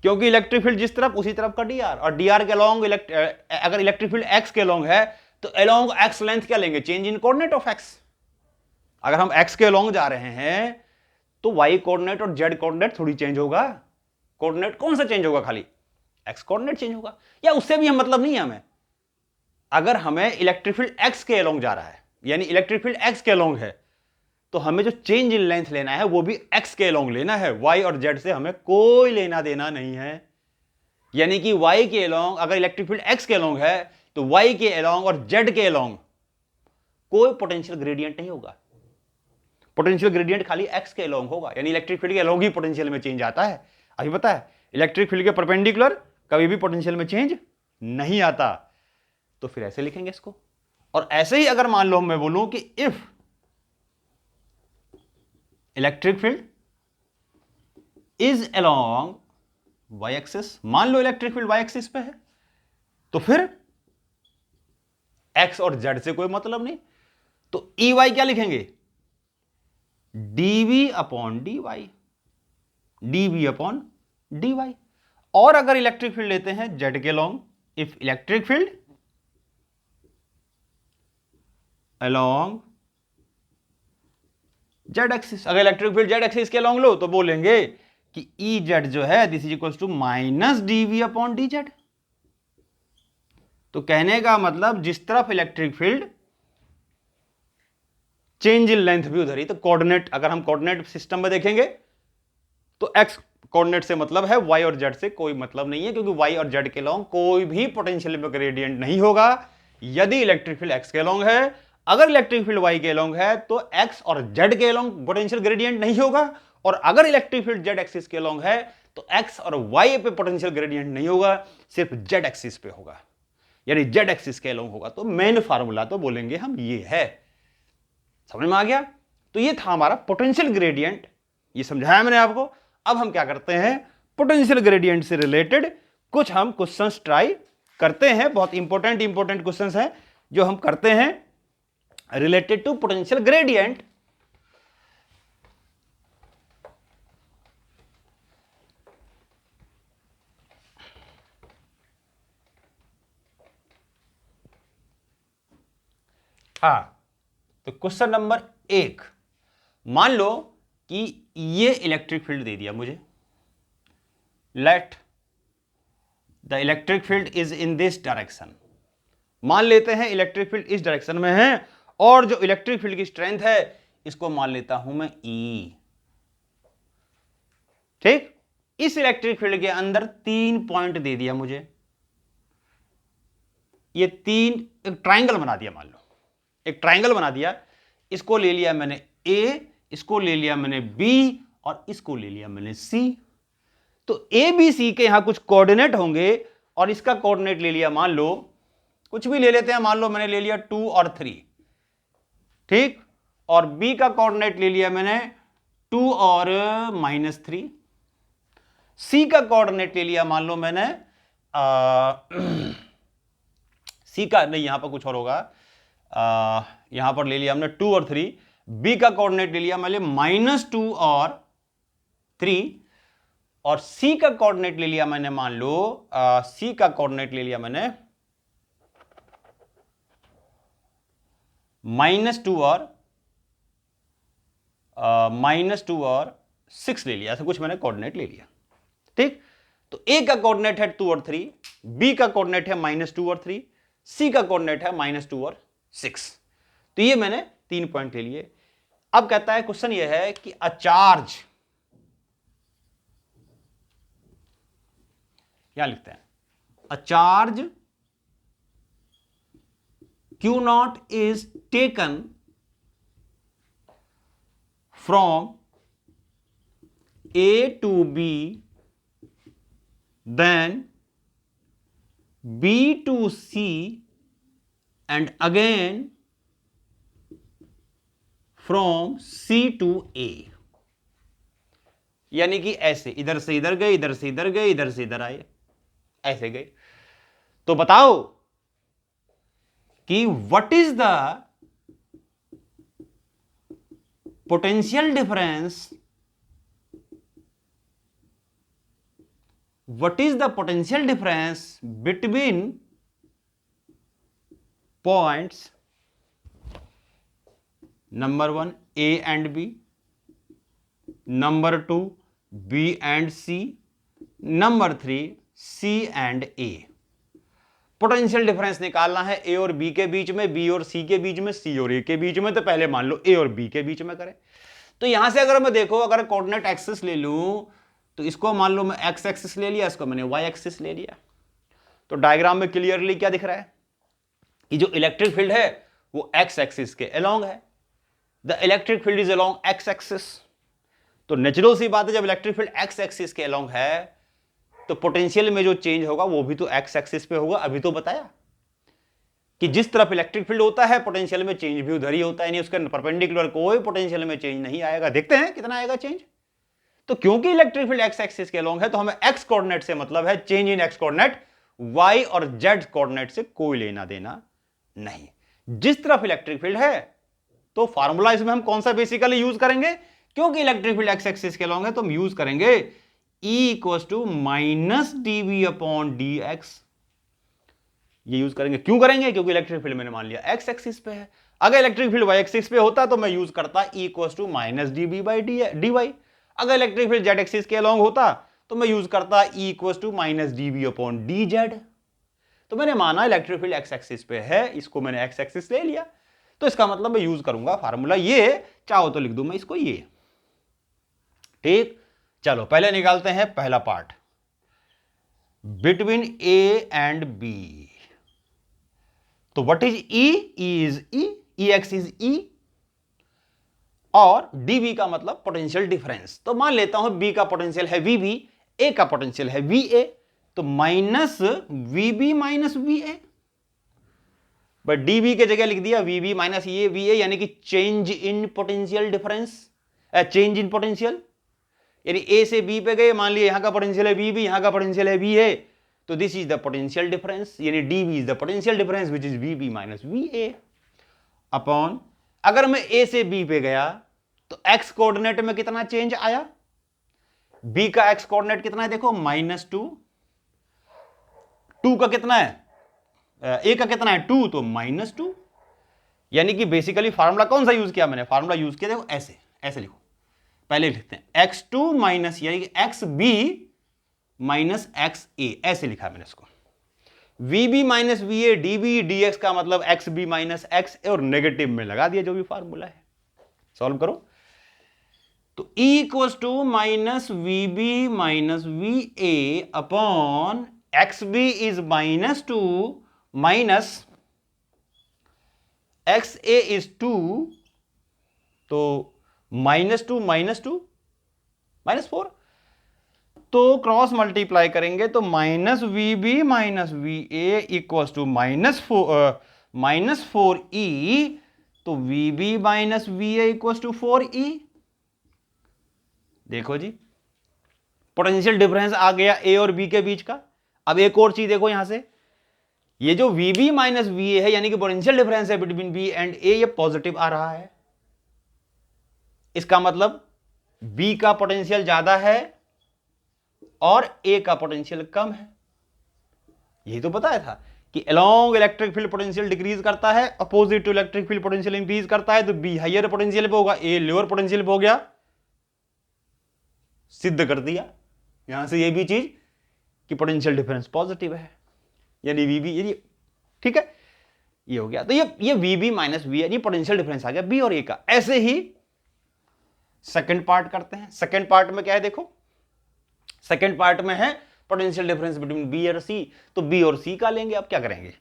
क्योंकि इलेक्ट्रिक फील्ड जिस तरफ उसी तरफ का dr, और dr के अलोंग अगर इलेक्ट्रिक फील्ड x के अलोंग है तो अलोंग x लेंथ क्या लेंगे? Change in coordinate of x। अगर हम x के अलोंग जा रहे हैं तो y कोऑर्डिनेट और z कोऑर्डिनेट थोड़ी चेंज होगा, कोऑर्डिनेट कौन सा चेंज होगा? खाली x कोऑर्डिनेट चेंज होगा, या उससे भी हम मतलब नहीं है हमें। अगर हमें इलेक्ट्रिक फील्ड x के अलोंग जा रहा है, यानी इलेक्ट्रिक फील्ड x के अलोंग है, तो हमें जो चेंज इन लेंथ लेना है वो भी एक्स के अलोंग लेना है, वाई और जेड से हमें कोई लेना देना नहीं है। यानी कि वाई के अलोंग अगर इलेक्ट्रिक फील्ड एक्स के अलोंग है तो वाई के अलोंग और जेड के अलोंग कोई पोटेंशियल ग्रेडियंट नहीं होगा। पोटेंशियल ग्रेडियंट खाली एक्स के अलोंग होगा, यानी इलेक्ट्रिक फील्ड के अलोंग ही पोटेंशियल में चेंज आता है। अभी पता है इलेक्ट्रिक फील्ड के परपेंडिकुलर कभी भी पोटेंशियल में चेंज नहीं आता। तो फिर ऐसे लिखेंगे इसको। और ऐसे ही अगर मान लो मैं बोलूं कि if electric field is along Y axis, मान लो इलेक्ट्रिक फील्ड वाई एक्सिस पे है, तो फिर एक्स और जेड से कोई मतलब नहीं, तो ई वाई क्या लिखेंगे, DV upon D Y, DV upon D Y. और अगर इलेक्ट्रिक फील्ड लेते हैं जेड के along, if electric field along Z axis, अगर इलेक्ट्रिक फील्ड जेड एक्सिस के लॉन्ग लो तो बोलेंगे कि ई जेड जो है this is equal to minus DV upon D Z. तो कहने का मतलब जिस तरफ electric field change in length भी उधर ही, तो कोऑर्डिनेट अगर हम कोऑर्डिनेट सिस्टम में देखेंगे तो एक्स कोऑर्डिनेट से मतलब है, वाई और जेड से कोई मतलब नहीं है, क्योंकि वाई और जेड के लॉन्ग कोई भी पोटेंशियल ग्रेडियंट नहीं होगा यदि इलेक्ट्रिक फील्ड एक्स के लॉन्ग है। अगर इलेक्ट्रिक फील्ड वाई के लॉन्ग है तो एक्स और जेड के लॉन्ग पोटेंशियल ग्रेडियंट नहीं होगा, और अगर इलेक्ट्रिक फील्ड जेड एक्सिस के लॉन्ग है तो एक्स और वाई पे पोटेंशियल ग्रेडियंट नहीं होगा, सिर्फ जेड एक्सिस पे होगा, यानी जेड एक्सिस के लॉन्ग होगा। तो मेन फार्मूला तो बोलेंगे हम ये है। समझ में आ गया? तो ये था हमारा पोटेंशियल ग्रेडियंट, ये समझाया मैंने आपको। अब हम क्या करते हैं, पोटेंशियल ग्रेडियंट से रिलेटेड कुछ हम क्वेश्चंस ट्राई करते हैं। बहुत इंपॉर्टेंट क्वेश्चंस हैं जो हम करते हैं रिलेटेड टू पोटेंशियल ग्रेडियंट। तो क्वेश्चन नंबर 1, मान लो कि ये इलेक्ट्रिक फील्ड दे दिया मुझे, late the electric field is in this direction. मान लेते हैं इलेक्ट्रिक फील्ड इस डायरेक्शन में है, और जो इलेक्ट्रिक फील्ड की स्ट्रेंथ है इसको मान लेता हूं मैं E। ठीक, इस इलेक्ट्रिक फील्ड के अंदर 3 पॉइंट दे दिया मुझे, ये 3 एक ट्राइंगल बना दिया, मान लो एक ट्राइंगल बना दिया। इसको ले लिया मैंने A, इसको ले लिया मैंने B, और इसको ले लिया मैंने C। तो A B C के यहां कुछ कोऑर्डिनेट होंगे, और इसका कोऑर्डिनेट ले लिया, मान लो कुछ भी ले लेते हैं, मान लो मैंने ले लिया 2 और 3, ठीक, और B का कोऑर्डिनेट ले लिया मैंने 2 और -3, C का कोऑर्डिनेट ले लिया मान लो मैंने C का नहीं, यहां पर कुछ और होगा, यहां पर ले लिया हमने 2 और 3, B का कोऑर्डिनेट ले लिया मैंने -2 और 3, और C का कोऑर्डिनेट ले लिया मैंने, मान लो C का कोऑर्डिनेट ले लिया मैंने -2 और 6 ले लिया, ऐसा कुछ मैंने कोऑर्डिनेट ले लिया। ठीक, तो A का कोऑर्डिनेट है 2 और 3, B का कोऑर्डिनेट है -2 और 3, C का कोऑर्डिनेट है -2 और 6। तो ये मैंने 3 पॉइंट ले लिए। अब कहता है क्वेश्चन ये है कि अ चार्ज, क्या लिखते हैं, a charge Q0 is taken from A to B, then B to C, and again from C to A। यानी कि ऐसे इधर से इधर गए, इधर से इधर गए, इधर से इधर आए, ऐसे गए। तो बताओ कि what is the potential difference, what is the potential difference between points number 1 A and B, number 2 B and C, number 3 C and A। Potential difference निकालना है ए और बी के बीच में, बी और सी के बीच में, सी और ए के बीच में। तो पहले मान लो ए और बी के बीच में करें। तो यहां से अगर मैं देखो, अगर कोऑर्डिनेट एक्सिस ले लूं तो इसको मान लो मैं एक्स एक्सिस ले लिया, इसको मैंने वाई एक्सिस ले लिया। तो डायग्राम में क्लियरली क्या दिख रहा है कि जो इलेक्ट्रिक फील्ड है वो एक्स एक्सिस के अलोंग है। The electric field is along x axis. तो नेचुरल सी बात है, जब इलेक्ट्रिक फील्ड एक्स एक्सिस के अलोंग है तो पोटेंशियल में जो चेंज होगा वो भी तो एक्स एक्सिस पे होगा। अभी तो बताया कि जिस तरफ इलेक्ट्रिक फील्ड होता है पोटेंशियल में चेंज भी उधर ही होता है, यानी उसके परपेंडिकुलर कोई पोटेंशियल में चेंज नहीं आएगा। देखते हैं कितना आएगा चेंज। तो क्योंकि इलेक्ट्रिक फील्ड एक्स एक्सिस के अलोंग है तो हमें एक्स कोऑर्डिनेट से मतलब है, change in X coordinate, Y और जेड कोऑर्डिनेट से कोई लेना देना नहीं। जिस तरफ इलेक्ट्रिक फील्ड है तो फार्मूला इसमें हम कौन सा बेसिकली यूज करेंगे, क्योंकि इलेक्ट्रिक फील्ड एक्स एक्सिस के अलोंग है तो हम यूज करेंगे E equals to minus dv upon dx। ये यूज करेंगे। क्यों करेंगे, क्योंकि इलेक्ट्रिक फील्ड मैंने मान लिया एक्स एक्सिस पे है। अगर इलेक्ट्रिक फील्ड वाई एक्सिस पे होता तो मैं यूज करता E equals to minus dv by dy। अगर इलेक्ट्रिक फील्ड जेड एक्सिस के अलोंग होता तो मैं यूज करता E equals to minus dv upon dz। तो मैंने माना इलेक्ट्रिक फील्ड एक्स एक्सिस पे है, इसको मैंने एक्स एक्सिस ले लिया, तो इसका मतलब मैं यूज करूंगा फार्मूला ये। चाहो तो लिख दूं मैं इसको ये। ठीक, चलो पहले निकालते हैं पहला part, between A and B. तो what is e, is e x is e, और डीवी का मतलब पोटेंशियल डिफरेंस। तो मान लेता हूं बी का पोटेंशियल है वीबी, ए का पोटेंशियल है वी ए, तो minus VB minus we A. But DV के जगह लिख दिया वीबी माइनस ये वी ए, यानी कि change in potential difference, change in potential. यानी ए से बी पे गए, मान लिया यहां का पोटेंशियल है वी, यहां का पोटेंशियल है वी ए, तो this is the potential difference, यानी d v is the potential difference which is v b minus V A upon. अगर मैं ए से बी पे गया तो एक्स कोऑर्डिनेट में कितना चेंज आया, बी का एक्स कोऑर्डिनेट कितना है देखो, माइनस टू का कितना है, ए का कितना है 2, तो माइनस 2। यानी कि बेसिकली फार्मूला कौन सा यूज किया मैंने, फार्मूला यूज किया देखो ऐसे, ऐसे लिखो, पहले लिखते हैं x2 माइनस, यानी कि X B minus X A, ऐसे लिखा मैंने इसको। VB minus we A DB DX का मतलब X B minus X A, और नेगेटिव में लगा दिया जो भी फार्मूला है। सॉल्व करो तो E equals to minus VB minus V A upon X B is minus 2 minus X A is 2, तो -2 माइनस 4, तो क्रॉस मल्टीप्लाई करेंगे तो minus we B minus we A equals to minus 4e, तो V B minus we A equals to 4e। देखो जी potential difference आ गया ए और B के बीच का। अब एक और चीज देखो यहां से, ये जो V B minus we A है यानी कि पोटेंशियल डिफरेंस है बिटवीन बी एंड ए, ये पॉजिटिव आ रहा है। इसका मतलब बी का पोटेंशियल ज्यादा है और ए का पोटेंशियल कम है। यही तो बताया था कि along electric field potential decrease करता है, opposite to electric field potential increase करता है। तो बी हायर पोटेंशियल पे होगा, ए लोअर पोटेंशियल पे हो गया, सिद्ध कर दिया यहां से ये भी चीज कि पोटेंशियल डिफरेंस पॉजिटिव है, यानी वीबी, ये ठीक है, ये हो गया। तो ये वीबी माइनस वी, यानी पोटेंशियल डिफरेंस आ गया बी और ए का। ऐसे ही सेकंड पार्ट करते हैं। सेकंड पार्ट में क्या है देखो, सेकंड पार्ट में है पोटेंशियल डिफरेंस बिटवीन बी और सी, तो बी और सी का लेंगे। अब क्या करेंगे,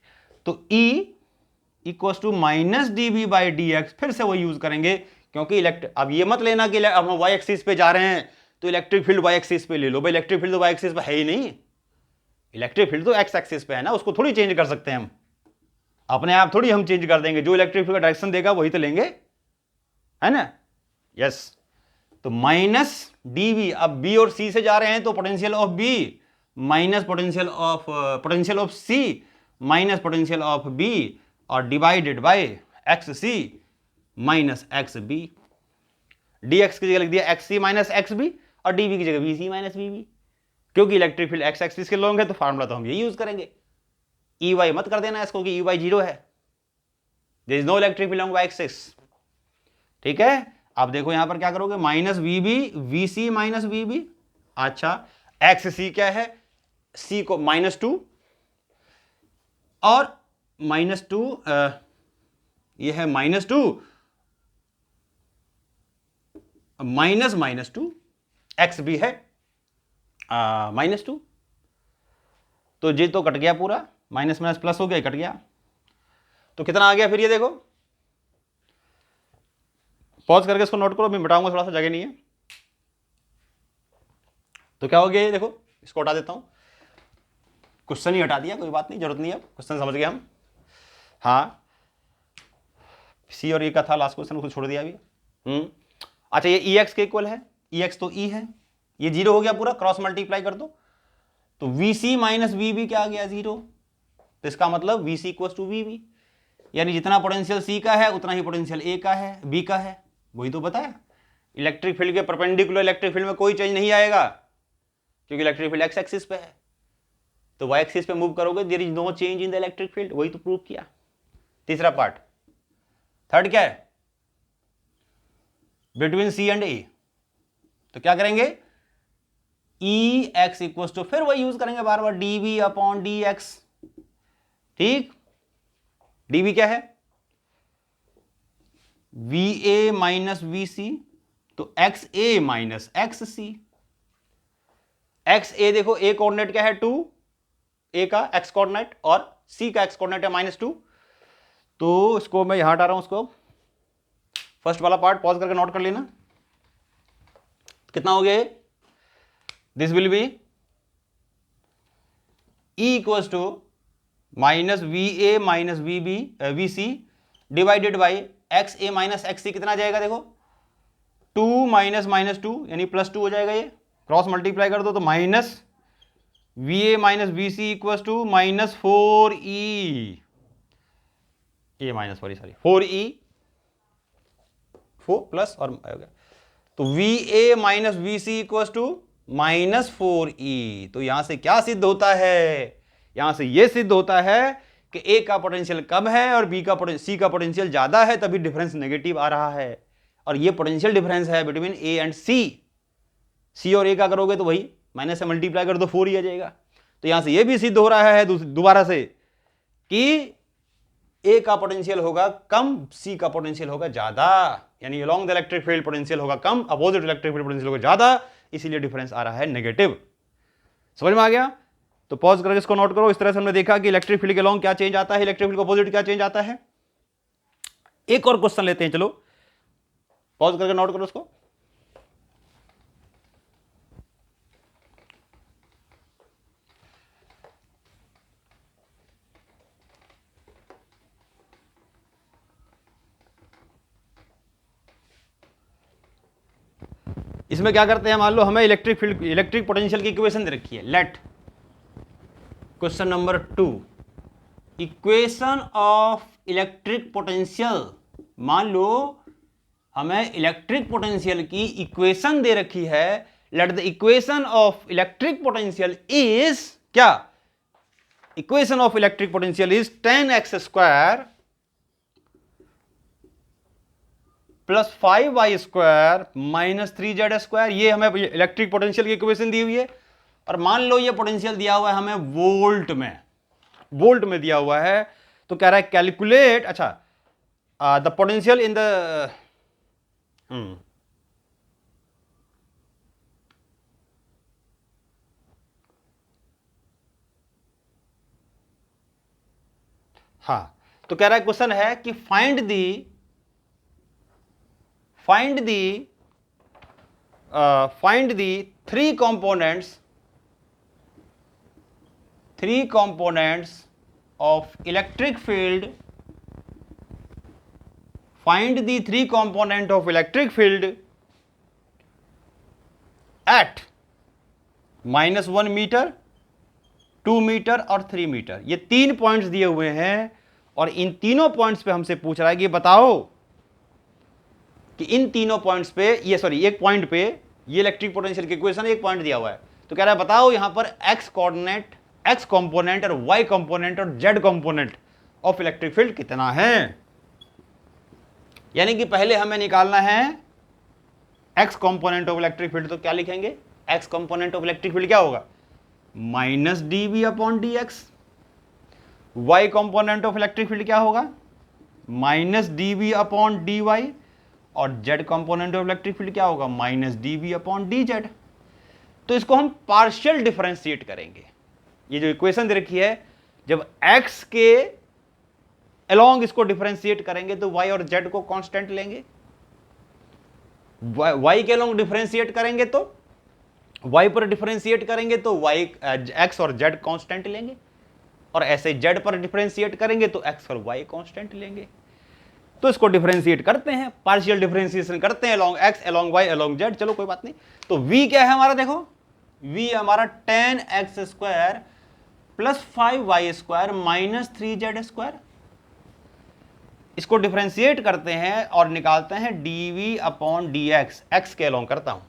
तो E equals to minus d B by d x, फिर से वो यूज करेंगे क्योंकि अब ये मत लेना कि अब हम वाई एक्सिस पे जा रहे हैं तो इलेक्ट्रिक फील्ड वाई एक्सिस पे ले लो। भाई इलेक्ट्रिक फील्ड तो वाई एक्सिस पे है ही नहीं, इलेक्ट्रिक फील्ड तो एक्स एक्सिस पे है ना, उसको थोड़ी चेंज कर सकते हैं हम, अपने आप थोड़ी हम चेंज कर देंगे। जो इलेक्ट्रिक फील्ड का डायरेक्शन देगा वही तो लेंगे, है ना। यस, तो माइनस डीवी, अब बी और सी से जा रहे हैं तो potential of b minus potential of c minus potential of b, और divided by x c minus x b. D x की जगह लिख दिया x c minus x b, और डीवी की जगह v C minus we b. क्योंकि electric field x axis के लॉन्ग है तो फार्मूला तो हम यही यूज करेंगे। ई वाई मत कर देना इसको कि ई वाई 0 है, there is no electric field along Y axis. ठीक है, अब देखो यहां पर क्या करोगे, minus we B we C minus we B. अच्छा, एक्स सी क्या है, सी को -2, और -2 ये है -2 -2 x भी है -2, तो ये तो कट गया पूरा, माइनस माइनस प्लस हो गया, कट गया। तो कितना आ गया फिर ये देखो, पॉज करके इसको नोट करो, मैं मिटाऊंगा, थोड़ा सा जगह नहीं है। तो क्या हो गया ये देखो, इसको हटा देता हूं, क्वेश्चन ही हटा दिया, कोई बात नहीं, जरूरत नहीं है, क्वेश्चन समझ गए हम। हाँ, सी और ए का था लास्ट क्वेश्चन, उसको छोड़ दिया अभी। अच्छा, ये ई एक्स के इक्वल है, ई एक्स तो ई है, ये 0 हो गया पूरा, क्रॉस मल्टीप्लाई कर दो, तो V C minus we B क्या आ गया, 0। तो इसका मतलब V C equal to V B, यानी जितना पोटेंशियल सी का है उतना ही पोटेंशियल ए का है, बी का है, वही तो बताया। इलेक्ट्रिक फील्ड के परपेंडिकुलर इलेक्ट्रिक फील्ड में कोई चेंज नहीं आएगा, क्योंकि इलेक्ट्रिक फील्ड एक्स एक्सिस पे है, तो वाई एक्सिस पे मूव करोगे, there is no change in the electric field, वही तो प्रूव किया। तीसरा पार्ट, थर्ड क्या है, बिटवीन सी एंड ए, तो क्या करेंगे, ई एक्स इक्वल टू, फिर वही यूज करेंगे बार बार, d we upon d x, ठीक। डी वी क्या है, V A minus we c, तो x a minus x c. X a देखो, ए कोऑर्डिनेट क्या है 2, ए का एक्स कोऑर्डिनेट, और सी का एक्स कोऑर्डिनेट है -2, तो इसको मैं यहां हटा रहा हूं, उसको फर्स्ट वाला पार्ट पॉज करके नोट कर लेना। कितना हो गया, this will be e equals to minus V A minus we B we c divided by x a minus x c, कितना आ जाएगा देखो, 2 माइनस -2 यानी +2 हो जाएगा, ये क्रॉस मल्टीप्लाई कर दो तो minus V A minus we C equal to -4e, A minus sorry 4e, 4 plus और हो गया, तो V A minus we C equal to -4e। तो यहां से क्या सिद्ध होता है, यहां से यह सिद्ध होता है कि ए का पोटेंशियल कम है और बी का सी का पोटेंशियल ज्यादा है, तभी डिफरेंस नेगेटिव आ रहा है, और ये पोटेंशियल डिफरेंस है बिटवीन ए एंड सी। सी और ए का करोगे तो वही माइनस से मल्टीप्लाई कर दो, 4 ही आ जाएगा। तो यहां से यह भी सिद्ध हो रहा है दोबारा से कि ए का पोटेंशियल होगा कम, सी का पोटेंशियल होगा ज्यादा, यानी along the electric field potential होगा कम, अपोजिट इलेक्ट्रिक फील्ड पोटेंशियल होगा ज्यादा, इसीलिए डिफरेंस आ रहा है नेगेटिव। समझ में आ गया? तो पॉज करके इसको नोट करो। इस तरह से हमने देखा कि इलेक्ट्रिक फील्ड के अलोंग क्या चेंज आता है, इलेक्ट्रिक फील्ड के अपोजिट क्या चेंज आता है। एक और क्वेश्चन लेते हैं, चलो पॉज करके नोट करो उसको। इसमें क्या करते हैं, मान लो हमें इलेक्ट्रिक फील्ड, इलेक्ट्रिक पोटेंशियल की इक्वेशन दे रखी है। Let question number 2, equation of electric potential. मान लो हमें इलेक्ट्रिक पोटेंशियल की इक्वेशन दे रखी है। Let the equation of electric potential is क्या, equation of electric potential is 10x² plus 5y² minus 3z²। ये हमें इलेक्ट्रिक पोटेंशियल की इक्वेशन दी हुई है, और मान लो ये पोटेंशियल दिया हुआ है हमें वोल्ट में, वोल्ट में दिया हुआ है। तो कह रहा है कैलकुलेट, अच्छा द पोटेंशियल इन द हाँ, तो कह रहा है क्वेश्चन है कि find the three components of electric field. Find the 3 component of electric field at -1 metre, 2 metre और 3 मीटर। ये 3 पॉइंट्स दिए हुए हैं, और इन तीनों पॉइंट्स पे हमसे पूछ रहा है कि बताओ कि इन तीनों पॉइंट्स पे, ये सॉरी एक पॉइंट पे ये इलेक्ट्रिक पोटेंशियल की इक्वेशन, एक पॉइंट दिया हुआ है। तो कह रहा है बताओ यहां पर एक्स कोऑर्डिनेट, एक्स कंपोनेंट और वाई कंपोनेंट और z component of electric field कितना है। यानी कि पहले हमें निकालना है x component of electric field. तो क्या लिखेंगे, x component of electric field क्या होगा, -dV/dx। y component of electric field क्या होगा, minus d we upon D Y, और z component of electric field क्या होगा, minus d we upon D Z. तो इसको हम पार्शियल डिफरेंशिएट करेंगे। ये जो इक्वेशन दे रखी है, जब x के अलोंग इसको डिफरेंशिएट करेंगे तो y और z को कांस्टेंट लेंगे, y के अलोंग डिफरेंशिएट करेंगे तो y पर डिफरेंशिएट करेंगे तो y x और z कांस्टेंट लेंगे, और ऐसे z पर डिफरेंशिएट करेंगे तो x और y कांस्टेंट लेंगे। तो इसको डिफरेंशिएट करते हैं, पार्शियल डिफरेंशिएशन करते हैं along x along y along z। चलो कोई बात नहीं। तो v क्या है हमारा, देखो v हमारा tan x square plus 5y square minus 3z square. इसको डिफरेंशिएट करते हैं और निकालते हैं dv अपॉन dx, x के अलोंग करता हूं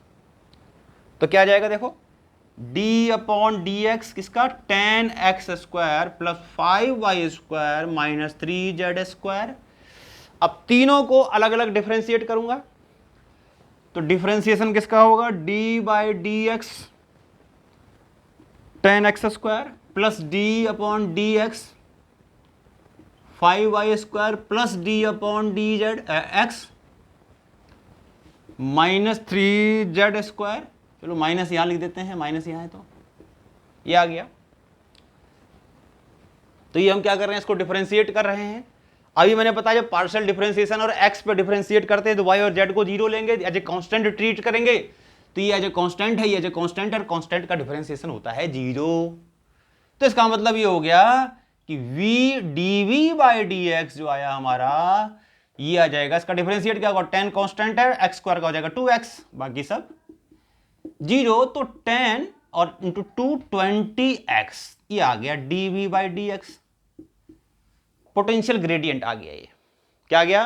तो क्या आ जाएगा, देखो d अपॉन डी एक्स किसका, tan x square plus 5y square minus 3z square. अब तीनों को अलग अलग डिफरेंशिएट करूंगा तो डिफरेंशिएशन किसका होगा, d by d x ten x square plus D upon d x 5y square plus D upon D Z x minus 3z square. चलो माइनस यहां लिख देते हैं, माइनस यहां है तो ये आ गया। तो ये हम क्या कर रहे हैं, इसको डिफरेंशिएट कर रहे हैं। अभी मैंने बताया जब पार्शियल डिफरेंशिएशन और x पे डिफरेंशिएट करते हैं तो y और z को जीरो लेंगे, एज ए कांस्टेंट ट्रीट करेंगे। तो ये एज ए कांस्टेंट है, ये एज ए कांस्टेंट, और कांस्टेंट का डिफरेंशिएशन होता है जीरो। तो इसका मतलब ये हो गया कि v dv by d x जो आया हमारा, ये आ जाएगा, इसका डिफरेंशिएट क्या होगा, 10 कांस्टेंट है, x स्क्वायर का हो जाएगा 2x, बाकी सब जीरो। तो 10 और इंटू 2 20x, ये आ गया dv by d x. Potential gradient आ गया। ये क्या आ गया,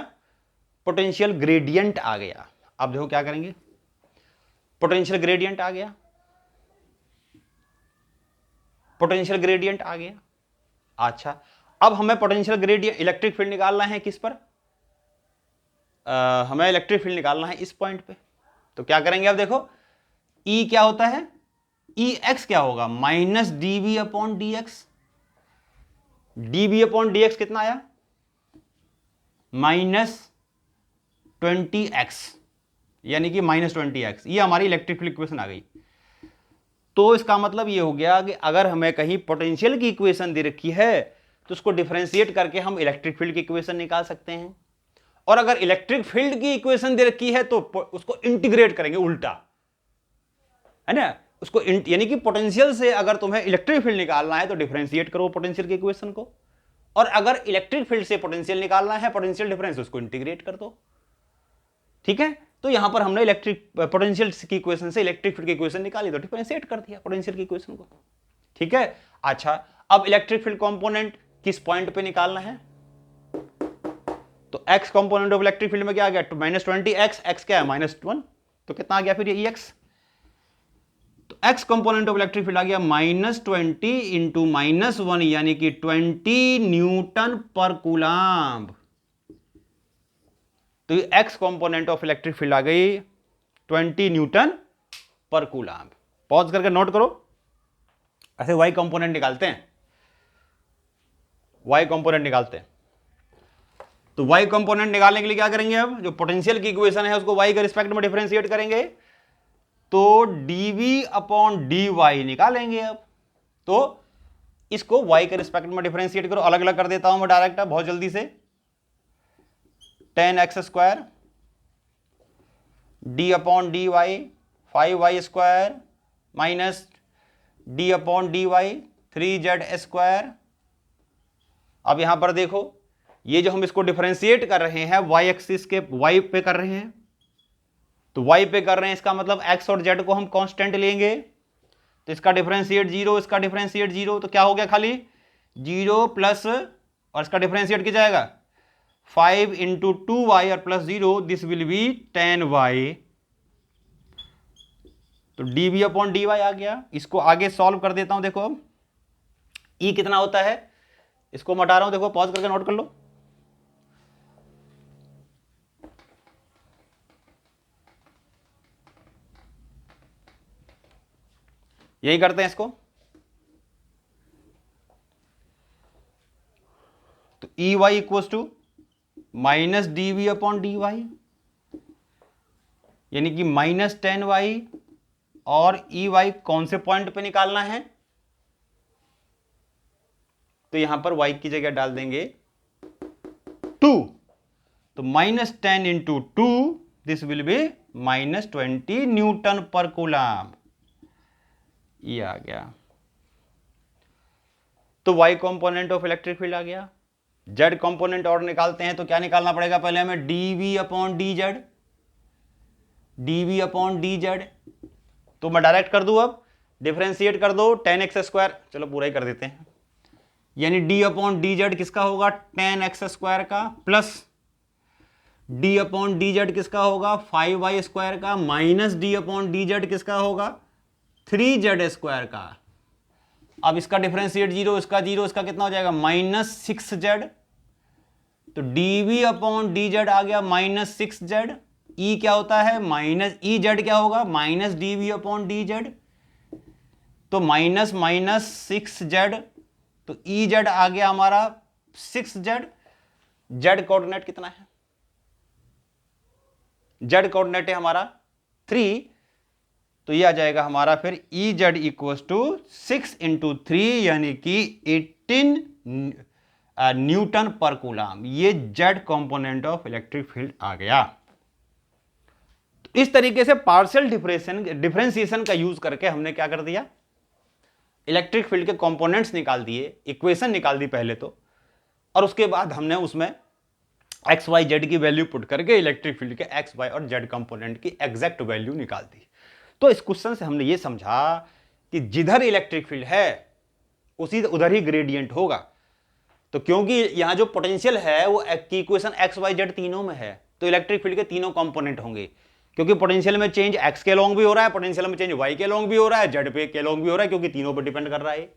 पोटेंशियल ग्रेडियंट आ गया। अब देखो क्या करेंगे, पोटेंशियल ग्रेडियंट आ गया, पोटेंशियल ग्रेडियंट आ गया। अच्छा, अब हमें पोटेंशियल ग्रेडियंट इलेक्ट्रिक फील्ड निकालना है किस पर, हमें इलेक्ट्रिक फील्ड निकालना है इस पॉइंट पे। तो क्या करेंगे, अब देखो E क्या होता है, ई एक्स क्या होगा, minus DV upon d x. DV upon d x कितना आया, माइनस 20x, यानी कि माइनस 20x। ये हमारी इलेक्ट्रिक फील्ड इक्वेशन आ गई। तो इसका मतलब ये हो गया कि अगर हमें कहीं पोटेंशियल की इक्वेशन दे रखी है तो उसको डिफरेंशिएट करके हम इलेक्ट्रिक फील्ड की इक्वेशन निकाल सकते हैं, और अगर इलेक्ट्रिक फील्ड की इक्वेशन दे रखी है तो उसको इंटीग्रेट करेंगे उल्टा, है ना। उसको यानी कि पोटेंशियल से अगर तुम्हें इलेक्ट्रिक फील्ड निकालना है तो डिफरेंशिएट करो पोटेंशियल की इक्वेशन को, और अगर इलेक्ट्रिक फील्ड से पोटेंशियल निकालना है, पोटेंशियल डिफरेंस, उसको इंटीग्रेट कर दो। ठीक है, तो यहां पर हमने इलेक्ट्रिक पोटेंशियल की इक्वेशन से इलेक्ट्रिक फील्ड की इक्वेशन निकाली तो डिफरेंशिएट कर दिया पोटेंशियल की इक्वेशन को। ठीक है, अच्छा अब इलेक्ट्रिक फील्ड कंपोनेंट किस पॉइंट पे निकालना है, तो x component of electric field में क्या आ गया, माइनस 20x, x क्या है -1, तो कितना आ गया फिर ये x। तो x component of electric field आ गया -20 इंटू -1, यानी कि 20 न्यूटन पर कूलाम्ब। तो ये x component of electric field आ गई 20 न्यूटन पर कूलाम्ब। पॉज करके नोट करो। ऐसे y कंपोनेंट निकालते हैं, y कंपोनेंट निकालते हैं। तो y कंपोनेंट निकालने के लिए क्या करेंगे, अब जो पोटेंशियल की इक्वेशन है उसको y के रिस्पेक्ट में डिफरेंशिएट करेंगे, तो dv अपॉन dy निकालेंगे। अब तो इसको y के रिस्पेक्ट में डिफरेंशिएट करो, अलग अलग कर देता हूं मैं डायरेक्ट बहुत जल्दी से। 10x square d upon dy 5y square minus d upon dy 3z square. अब यहां पर देखो, ये जो हम इसको डिफरेंशिएट कर रहे हैं y एक्सिस के y पे कर रहे हैं, तो y पे कर रहे हैं, इसका मतलब x और z को हम कांस्टेंट लेंगे, तो इसका डिफरेंशिएट 0, इसका डिफरेंशिएट 0, तो क्या हो गया, खाली 0 प्लस, और इसका डिफरेंशिएट किया जाएगा 5 इंटू 2y और plus 0, this will B 10y। तो dv अपॉन dy आ गया। इसको आगे सॉल्व कर देता हूं, देखो अब e कितना होता है, इसको मैं हटा रहा हूं, देखो पॉज करके नोट कर लो। यही करते हैं इसको। E y equal to minus d we upon D y, यानी कि -10y, और ई वाई कौन से पॉइंट पे निकालना है, तो यहां पर y की जगह डाल देंगे 2, तो -10 into 2, this will be -20 newton per coulomb, ये आ गया। तो y component of electric field आ गया। z कंपोनेंट और निकालते हैं, तो क्या निकालना पड़ेगा पहले हमें, dv upon dz, dv upon dz। तो मैं डायरेक्ट कर दूं, अब डिफरेंशिएट कर दो, 10x², चलो पूरा ही कर देते हैं, यानी d अपॉन dz किसका होगा, 10x² का, प्लस d अपॉन dz किसका होगा, 5y² का, माइनस d अपॉन dz किसका होगा, 3z² का। अब इसका डिफरेंशिएट 0, इसका 0, इसका कितना हो जाएगा, -6z, तो dv अपॉन dz आ गया -6z। ई क्या होता है, माइनस ई जेड क्या होगा, माइनस dv अपॉन dz, तो माइनस -6z, तो ई जेड आ गया हमारा 6z। जेड कोऑर्डिनेट कितना है, जेड कोऑर्डिनेट है हमारा 3, तो ये आ जाएगा हमारा फिर E Z equal to 6 into 3, यानी कि 18 न्यूटन पर कूलम। ये Z component of electric field आ गया। तो इस तरीके से पार्शियल डिफरेंशिएशन का यूज करके हमने क्या कर दिया, इलेक्ट्रिक फील्ड के कंपोनेंट्स निकाल दिए, इक्वेशन निकाल दी पहले तो, और उसके बाद हमने उसमें एक्स वाई जेड की वैल्यू पुट करके इलेक्ट्रिक फील्ड के एक्स वाई और जेड कंपोनेंट की एग्जैक्ट वैल्यू निकाल दी। तो इस क्वेश्चन से हमने ये समझा कि जिधर इलेक्ट्रिक फील्ड है उसी उधर ही ग्रेडियंट होगा। तो क्योंकि यहां जो पोटेंशियल है वो इक्वेशन एक्स वाई जेड तीनों में है, तो इलेक्ट्रिक फील्ड के तीनों कंपोनेंट होंगे, क्योंकि पोटेंशियल में चेंज एक्स के अलोंग भी हो रहा है, पोटेंशियल में चेंज वाई के अलोंग भी हो रहा है, जेड पे के अलोंग भी हो रहा है, क्योंकि तीनों पर डिपेंड कर रहा है।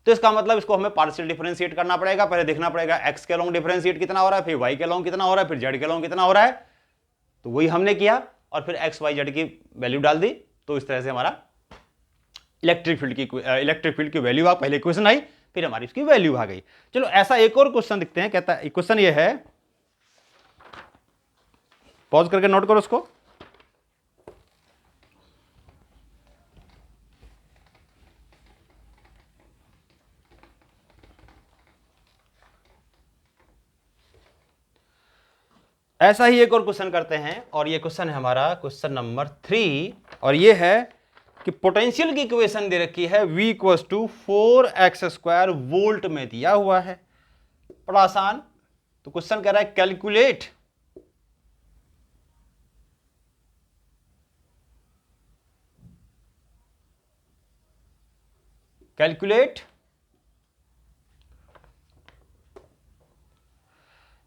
तो इसका मतलब इसको हमें पार्शियल डिफरेंशिएट करना पड़ेगा। पहले देखना पड़ेगा एक्स के अलोंग डिफरेंशिएट कितना हो रहा है, फिर वाई के अलोंग कितना हो रहा है, फिर जेड के अलोंग कितना हो रहा है। तो वही हमने किया और फिर एक्स वाई जेड की वैल्यू डाल दी। तो इस तरह से हमारा इलेक्ट्रिक फील्ड की वैल्यू आ, पहले इक्वेशन आई, फिर हमारी इसकी वैल्यू आ गई। चलो ऐसा एक और क्वेश्चन दिखते हैं। कहता है क्वेश्चन ये है, पॉज करके नोट करो उसको। ऐसा ही एक और क्वेश्चन करते हैं, और ये क्वेश्चन है हमारा क्वेश्चन नंबर 3, और ये है कि पोटेंशियल की इक्वेशन दे रखी है V equals to 4x² volt में दिया हुआ है। बड़ा आसान। तो क्वेश्चन कह रहा है calculate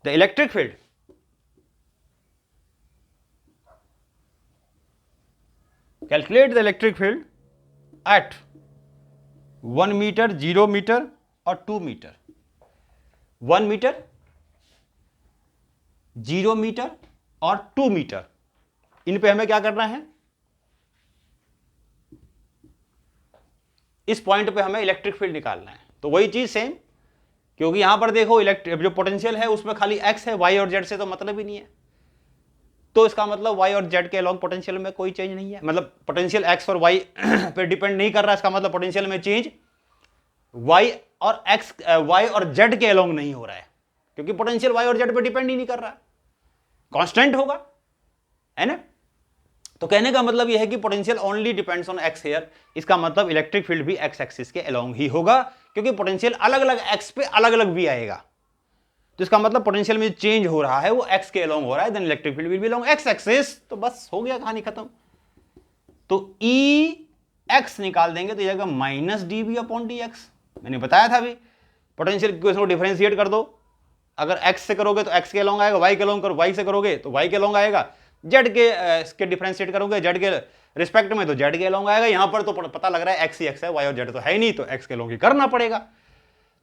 the electric field calculate the electric field at 1 metre, 0 metre और 2 मीटर। 1 मीटर, 0 मीटर और 2 मीटर, इन पे हमें क्या करना है, इस पॉइंट पे हमें इलेक्ट्रिक फील्ड निकालना है। तो वही चीज सेम, क्योंकि यहां पर देखो इलेक्ट्रिक जो पोटेंशियल है उसमें खाली एक्स है, वाई और जेड से तो मतलब ही नहीं है। तो इसका मतलब y और z के अलॉन्ग पोटेंशियल में कोई चेंज नहीं है, मतलब पोटेंशियल x और y पे डिपेंड नहीं कर रहा। इसका मतलब पोटेंशियल में चेंज y और z के अलॉन्ग नहीं हो रहा है, क्योंकि पोटेंशियल y और z पे डिपेंड ही नहीं कर रहा, कांस्टेंट होगा, है ना। तो कहने का मतलब यह है कि potential only depends on x here. इसका मतलब इलेक्ट्रिक फील्ड भी x एक्सिस के अलॉन्ग ही होगा, क्योंकि पोटेंशियल अलग अलग x पे अलग अलग भी आएगा। तो इसका मतलब पोटेंशियल में चेंज हो रहा है वो x के अलोंग हो रहा है, then electric field will be along x axis. तो बस हो गया, कहानी खत्म। तो Ex निकाल देंगे तो ये आएगा -dv अपॉन dx। मैंने बताया था अभी, पोटेंशियल इक्वेशन को डिफरेंशिएट कर दो। अगर x से करोगे तो x के अलोंग आएगा, y के अलोंग करो, y से करोगे तो y के अलोंग आएगा, z के इसके डिफरेंशिएट करोगे z के रिस्पेक्ट में तो z के अलोंग आएगा। यहां पर तो पता लग रहा है x ही x है, y और z तो है ही नहीं, तो x के अलोंग ही करना पड़ेगा।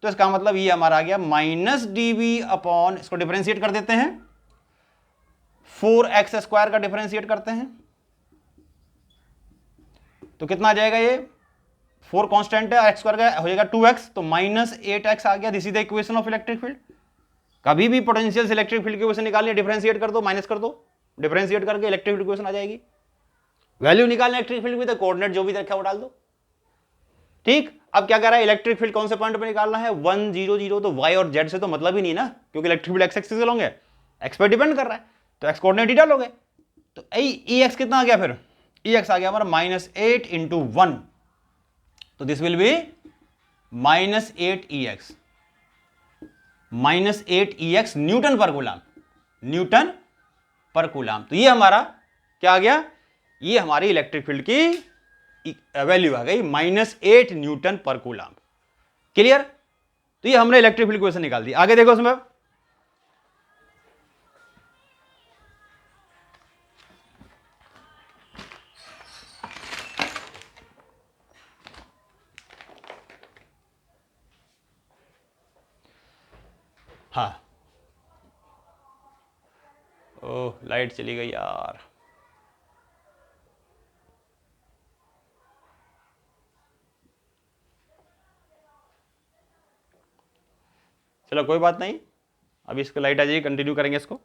तो इसका मतलब ये हमारा आ गया -dv अपॉन, इसको डिफरेंशिएट कर देते हैं, 4x² का डिफरेंशिएट करते हैं तो कितना आ जाएगा, ये 4 कांस्टेंट है, एक्स स्क्वायर का हो जाएगा 2x, तो -8x आ गया। This is the equation of electric field. कभी भी पोटेंशियल से इलेक्ट्रिक फील्ड की इक्वेशन निकालनी, डिफरेंशिएट कर दो, माइनस कर दो, डिफरेंशिएट करके इलेक्ट्रिक फील्ड इक्वेशन आ जाएगी। वैल्यू निकालना इलेक्ट्रिक फील्ड में, तो कोऑर्डिनेट जो भी रखा वो डाल दो। ठीक, अब क्या कह रहा है, इलेक्ट्रिक फील्ड कौन से पॉइंट पे निकालना है, 1 0 0, तो y और z से तो मतलब ही नहीं ना, क्योंकि इलेक्ट्रिक फील्ड एक्स एक्सिस से लोगे, एक्स पर डिपेंड कर रहा है, तो एक्स कोऑर्डिनेट ही डालोगे। तो ई एक्स कितना आ गया, फिर ई एक्स आ गया हमारा -8 × 1, तो this will B -8 EX Newton पर कूलाम, न्यूटन पर कूलाम। तो ये हमारा क्या आ गया, ये हमारी इलेक्ट्रिक फील्ड की वैल्यू आ गई -8 न्यूटन पर कूलाम। क्लियर? तो ये हमने इलेक्ट्रिक फील्ड इक्वेशन निकाल दी। आगे देखो उसमें, हाँ, ओह लाइट चली गई यार। चलो कोई बात नहीं, अभी इसको लाइट आ जाएगी, कंटिन्यू करेंगे इसको।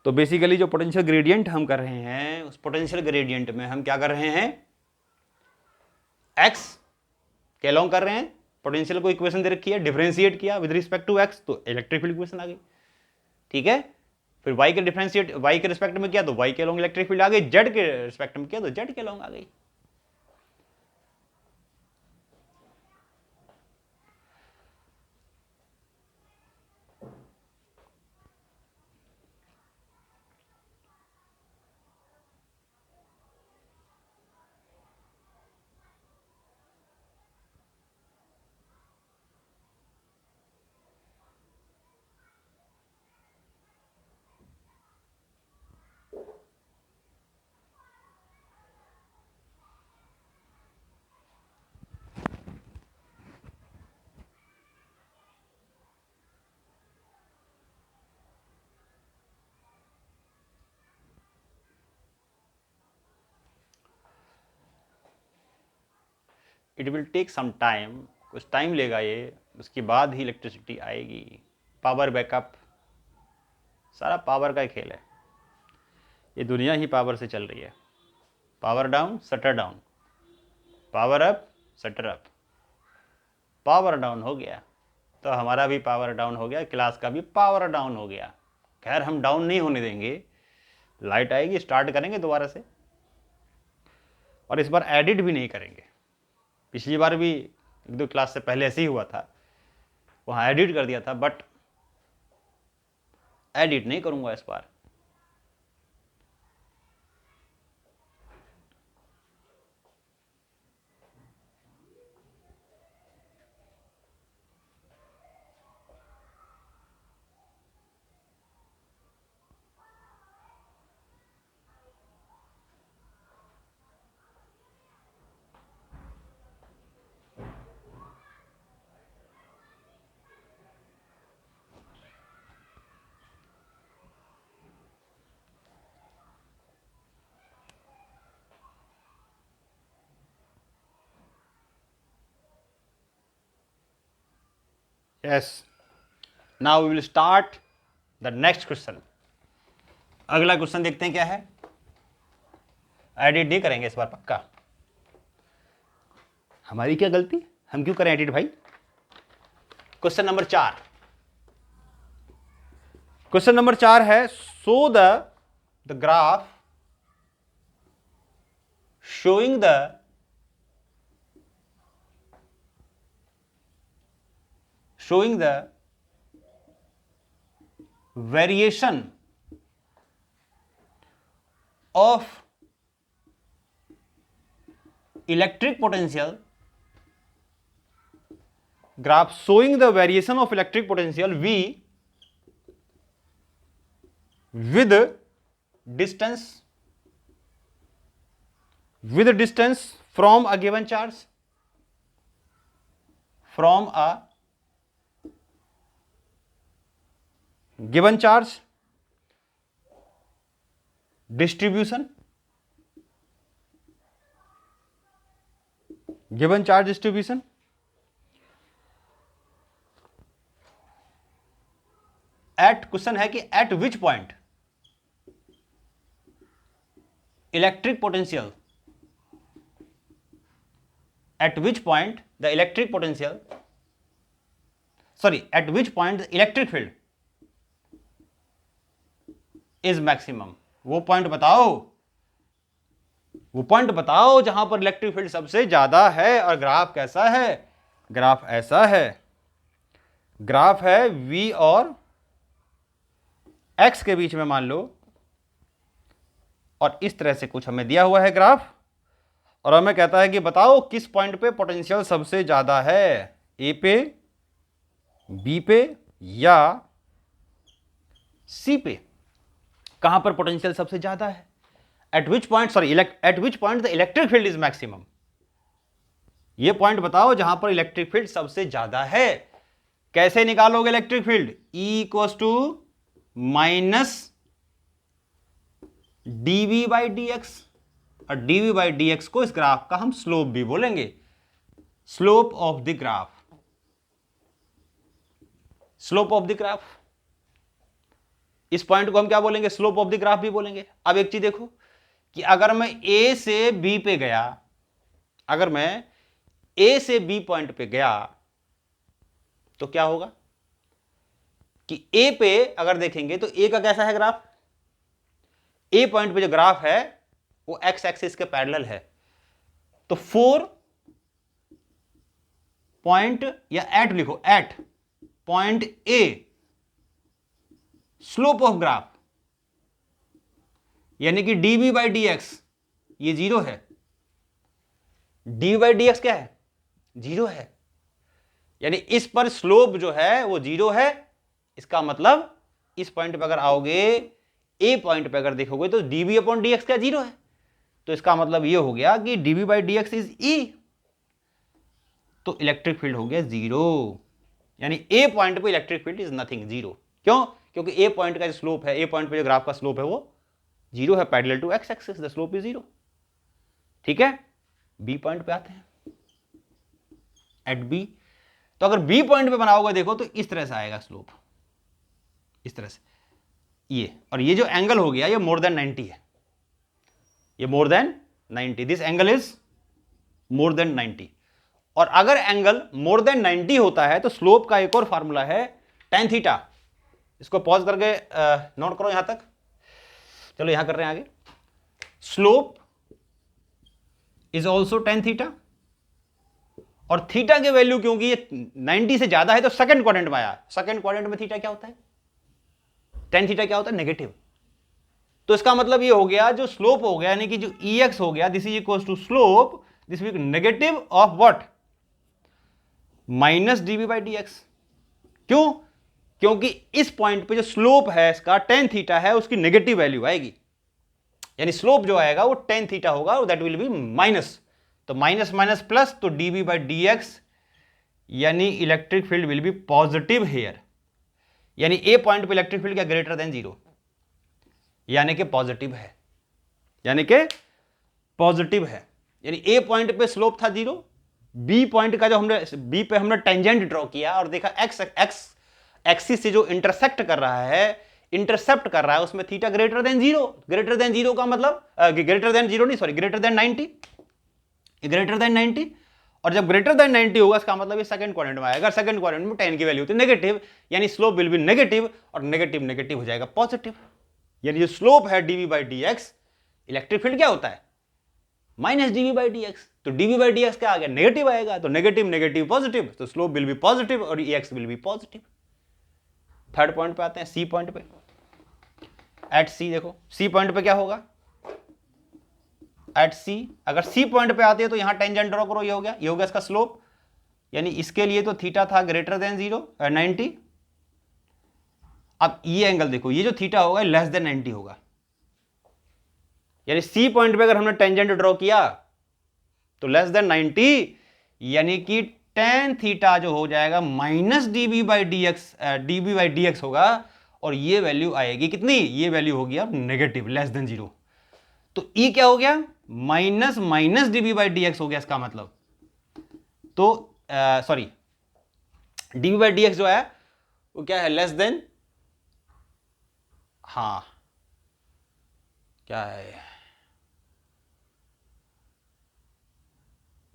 तो बेसिकली जो पोटेंशियल ग्रेडियंट हम कर रहे हैं, उस पोटेंशियल ग्रेडियंट में हम क्या कर रहे हैं, एक्स के अलॉन्ग कर रहे हैं, पोटेंशियल को इक्वेशन दे रखी है, डिफरेंशिएट किया विद रिस्पेक्ट टू एक्स, तो इलेक्ट्रिक फील्ड इक्वेशन आ गई। ठीक है, फिर y के डिफरेंशिएट, y के रिस्पेक्ट में किया तो y के अलॉन्ग इलेक्ट्रिक फील्ड आ गई, z के रिस्पेक्ट में किया तो z के अलॉन्ग आ गई। It will take some time, कुछ टाइम लेगा ये, उसके बाद ही इलेक्ट्रिसिटी आएगी। पावर बैकअप, सारा पावर का खेल है, ये दुनिया ही पावर से चल रही है। Power down shutter down, power up shutter up, power down हो गया तो हमारा भी पावर डाउन हो गया, क्लास का भी पावर डाउन हो गया। खैर हम डाउन नहीं होने देंगे, लाइट आएगी, स्टार्ट करेंगे दोबारा से, और इस बार एडिट भी नहीं करेंगे। पिछली बार भी 1-2 क्लास से पहले ऐसे ही हुआ था, वहाँ एडिट कर दिया था, बट एडिट नहीं करूँगा इस बार। Yes. Now we will start the next question. अगला क्वेश्चन देखते हैं क्या है। एडिट नहीं करेंगे इस बार पक्का। हमारी क्या गलती, हम क्यों करें एडिट भाई। क्वेश्चन नंबर 4, क्वेश्चन नंबर 4 है, show the graph showing the variation of electric potential, graph showing the variation of electric potential V with distance from a given charge, from a given charge, distribution given charge distribution, at question है कि at which point electric potential, at which point the electric potential, sorry, at which point the electric field is maximum. वो point बताओ, वो point बताओ जहां पर electric field सबसे ज्यादा है। और ग्राफ कैसा है? ग्राफ ऐसा है, ग्राफ है V और X के बीच में मान लो, और इस तरह से कुछ हमें दिया हुआ है ग्राफ, और हमें कहता है कि बताओ किस पॉइंट पे पोटेंशियल सबसे ज्यादा है, ए पे, बी पे या सी पे, कहां पर पोटेंशियल सबसे ज्यादा है। Eight which point, sorry, eight which point the electric field is maximum. ये पॉइंट बताओ जहां पर इलेक्ट्रिक फील्ड सबसे ज्यादा है। कैसे निकालोगे electric field? E equals to minus dV by d x, और dv बाई डी एक्स को इस ग्राफ का हम स्लोप भी बोलेंगे, slope of the graph, slope of the graph. इस पॉइंट को हम क्या बोलेंगे? स्लोप ऑफ द ग्राफ भी बोलेंगे। अब एक चीज देखो कि अगर मैं a से b पे गया, अगर मैं a से b पॉइंट पे गया तो क्या होगा कि a पे अगर देखेंगे तो a का कैसा है ग्राफ? a पॉइंट पे जो ग्राफ है वो एक्स एक्सिस के पैरेलल है। तो 4 पॉइंट, या एट लिखो, at point A slope of graph यानी कि dv बाई डी एक्स ये 0 है। dv बाई डी एक्स क्या है? 0 है, यानी इस पर स्लोप जो है वो 0 है। इसका मतलब इस पॉइंट पे अगर आओगे, ए पॉइंट पे अगर देखोगे तो dv अपॉन डी एक्स क्या 0 है। तो इसका मतलब ये हो गया कि dv by d x is E, तो इलेक्ट्रिक फील्ड हो गया 0, यानी ए पॉइंट पे इलेक्ट्रिक फील्ड इज नथिंग, 0। क्यों? क्योंकि ए पॉइंट का जो स्लोप है, ए पॉइंट पे जो ग्राफ का स्लोप है वो 0 है, parallel to x axis, the slope is 0। ठीक है, बी पॉइंट पे आते हैं, एट बी। तो अगर बी पॉइंट पे बनाओगे देखो तो इस तरह से आएगा स्लोप, इस तरह से ये, और ये जो एंगल हो गया ये मोर देन 90 है, ये more than 90, this angle is more than 90। और अगर एंगल मोर देन 90 होता है तो स्लोप का एक और फार्मूला है tan थीटा। इसको पॉज करके नोट करो यहां तक। चलो यहां कर रहे हैं आगे। Slope is also tan theta, और थीटा के वैल्यू क्योंकि ये 90 से ज्यादा है तो सेकंड क्वाड्रेंट में आया। सेकंड क्वाड्रेंट में थीटा क्या होता है? tan थीटा क्या होता है? नेगेटिव। तो इसका मतलब ये हो गया जो स्लोप हो गया, यानी कि जो EX हो गया, this is equal to slope, this will negative of what? Minus dv by d x. क्यों? क्योंकि इस पॉइंट पे जो स्लोप है इसका tan थीटा है, उसकी नेगेटिव वैल्यू आएगी, यानी स्लोप जो आएगा वो tan थीटा होगा, और दैट विल बी माइनस। तो माइनस माइनस प्लस, तो dv बाई डी एक्स, यानी electric field will be positive here, यानी ए पॉइंट पे इलेक्ट्रिक फील्ड क्या ग्रेटर देन 0, यानी कि पॉजिटिव है, यानी कि पॉजिटिव है। यानी ए पॉइंट पे स्लोप था 0, बी पॉइंट का जो हमने बी पे हमने टेंजेंट ड्रॉ किया और देखा एक्स एक्सिस से जो इंटरसेक्ट कर रहा है, इंटरसेप्ट कर रहा है, उसमें theta greater than 0। Greater than 0 का मतलब ग्रेटर देन 0 नहीं, sorry, greater than 90, greater than 90। और जब ग्रेटर देन 90 होगा इसका मतलब ये सेकंड क्वाड्रेंट में आएगा। सेकंड क्वाड्रेंट में tan की वैल्यू होती है नेगेटिव, यानी स्लोप विल बी नेगेटिव, और नेगेटिव नेगेटिव हो जाएगा पॉजिटिव। यानी जो स्लोप है dv by d x, electric field क्या होता है? Minus dv by d x. तो dv बाई डी एक्स क्या आ गया? नेगेटिव आएगा, तो नेगेटिव नेगेटिव पॉजिटिव, तो स्लोप विल बी पॉजिटिव और EX will be positive. Third point पे आते हैं, सी पॉइंट पे। एट सी देखो, सी पॉइंट पे क्या होगा? एट सी, अगर सी पॉइंट पे आते हैं तो यहां टेंजेंट ड्रॉ करो, ये हो गया इसका स्लोप, यानी इसके लिए तो थीटा था ग्रेटर देन 90। अब ये एंगल देखो, ये जो थीटा होगा लेस देन 90 होगा, यानी सी पॉइंट पे अगर हमने टेंजेंट ड्रॉ किया तो लेस देन 90, यानी कि tan थीटा जो हो जाएगा minus dv by d x होगा, और ये वैल्यू आएगी कितनी? ये वैल्यू होगी अब नेगेटिव, लेस देन 0। तो E क्या हो गया? Minus minus dv by d x हो गया इसका मतलब, तो sorry D by d x जो है वो क्या है, लेस देन, हाँ क्या है,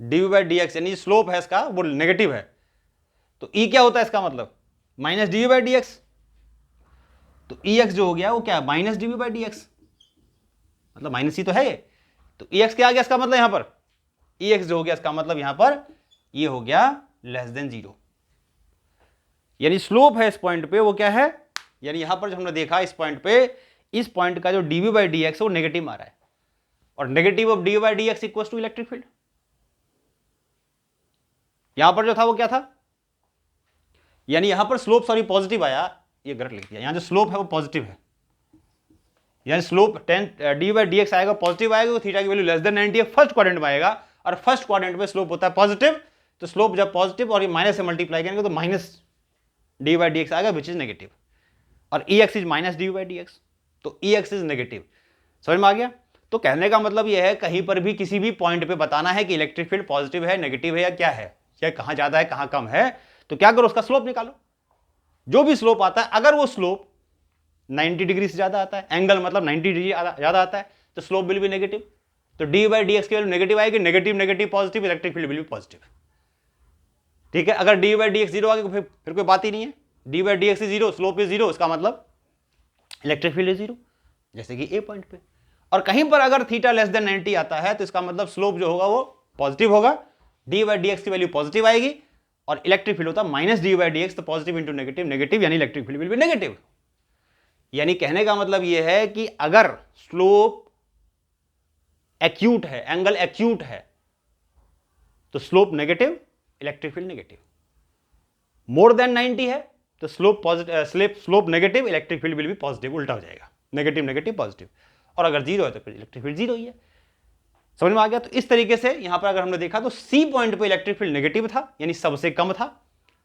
डी बाई डी एक्स यानी स्लोप है इसका वो नेगेटिव है, तो ई क्या होता है इसका मतलब minus d by d x, तो ई एक्स जो हो गया वो क्या है minus d by d x, मतलब माइनस ही तो है ये, तो ई एक्स क्या आ गया इसका मतलब यहां पर, ई एक्स जो हो गया इसका मतलब यहां पर ये हो गया लेस देन जीरो, यानी स्लोप है इस पॉइंट पे वो क्या है, यानी यहां पर जो हमने देखा इस पॉइंट पे, इस पॉइंट का जो डीवी बाई डी एक्स है वो नेगेटिव आ रहा है, और negative of d by d x equal to electric field, यहां पर जो था वो क्या था, यानी यहां पर स्लोप सॉरी पॉजिटिव आया, ये गलत लिख दिया, यहां जो स्लोप है वो पॉजिटिव है, यानी slope D by d x आएगा पॉजिटिव आएगा, तो थीटा की वैल्यू लेस देन 90 है, फर्स्ट क्वाड्रेंट में आएगा, और फर्स्ट क्वाड्रेंट में स्लोप होता है पॉजिटिव, तो स्लोप जब पॉजिटिव और ये माइनस से मल्टीप्लाई करेंगे तो minus d by d x आएगा विच इज नेगेटिव, और E x is minus d by d x, तो ई एक्स इज नेगेटिव, समझ में आ गया। तो कहने का मतलब यह है कहीं पर भी किसी भी पॉइंट पे बताना है कि इलेक्ट्रिक फील्ड पॉजिटिव है, नेगेटिव है या क्या है, या कहां ज्यादा है कहां कम है, तो क्या करो उसका स्लोप निकालो, जो भी स्लोप आता है अगर वो स्लोप 90 डिग्री से ज्यादा आता है, एंगल मतलब 90 डिग्री ज्यादा आता है, तो स्लोप विल बी नेगेटिव, तो डी बाई डी एक्स की वैल्यू नेगेटिव आएगी, negative negative positive, electric field will be positive, ठीक है। अगर d by d x zero आ गया फिर कोई बात ही नहीं है, d by d x is zero, slope is zero, इसका मतलब इलेक्ट्रिक फील्ड इज जीरो, जैसे कि ए पॉइंट पे, और कहीं पर अगर थीटा लेस देन 90 आता है तो इसका मतलब स्लोप जो होगा वो पॉजिटिव होगा, डी बाई डी एक्स की वैल्यू पॉजिटिव आएगी, और इलेक्ट्रिक फील्ड होता है minus d by d x, तो पॉजिटिव इंटू नेगेटिव नेगेटिव, यानी electric field will be negative. यानी कहने का मतलब यह है कि अगर स्लोप एक्यूट है, एंगल एक्यूट है, तो slope negative, electric field negative, more than 90 है तो slope positive, slope negative, electric field will be positive, उल्टा हो जाएगा, नेगेटिव नेगेटिव पॉजिटिव, और अगर जीरो है तो फिर इलेक्ट्रिक फील्ड जीरो ही है, समझ में आ गया। तो इस तरीके से यहां पर अगर हमने देखा तो सी पॉइंट पे इलेक्ट्रिक फील्ड नेगेटिव था यानी सबसे कम था,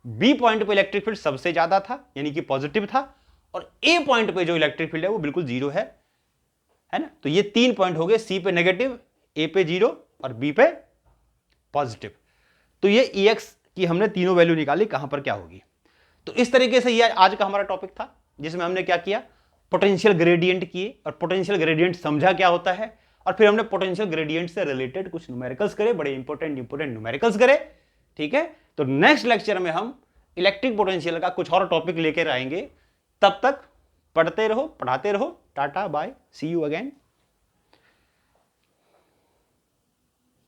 बी पॉइंट पे इलेक्ट्रिक फील्ड सबसे ज्यादा था यानी कि पॉजिटिव था, और ए पॉइंट पे जो इलेक्ट्रिक फील्ड है वो बिल्कुल जीरो है ना। तो ये 3 पॉइंट हो गए, सी पे नेगेटिव, ए पे जीरो और बी पे पॉजिटिव। तो ये ई एक्स की हमने तीनों वैल्यू निकाली कहां पर क्या होगी। तो इस तरीके से ये आज का हमारा टॉपिक था जिसमें हमने क्या किया, पोटेंशियल ग्रेडियंट किए और पोटेंशियल ग्रेडियंट समझा क्या होता है, और फिर हमने पोटेंशियल ग्रेडियंट से रिलेटेड कुछ न्यूमेरिकल्स करे, बड़े इंपॉर्टेंट न्यूमेरिकल्स करे, ठीक है। तो नेक्स्ट लेक्चर में हम इलेक्ट्रिक पोटेंशियल का कुछ और टॉपिक लेकर आएंगे, तब तक पढ़ते रहो, पढ़ाते रहो, tata bye, see you again.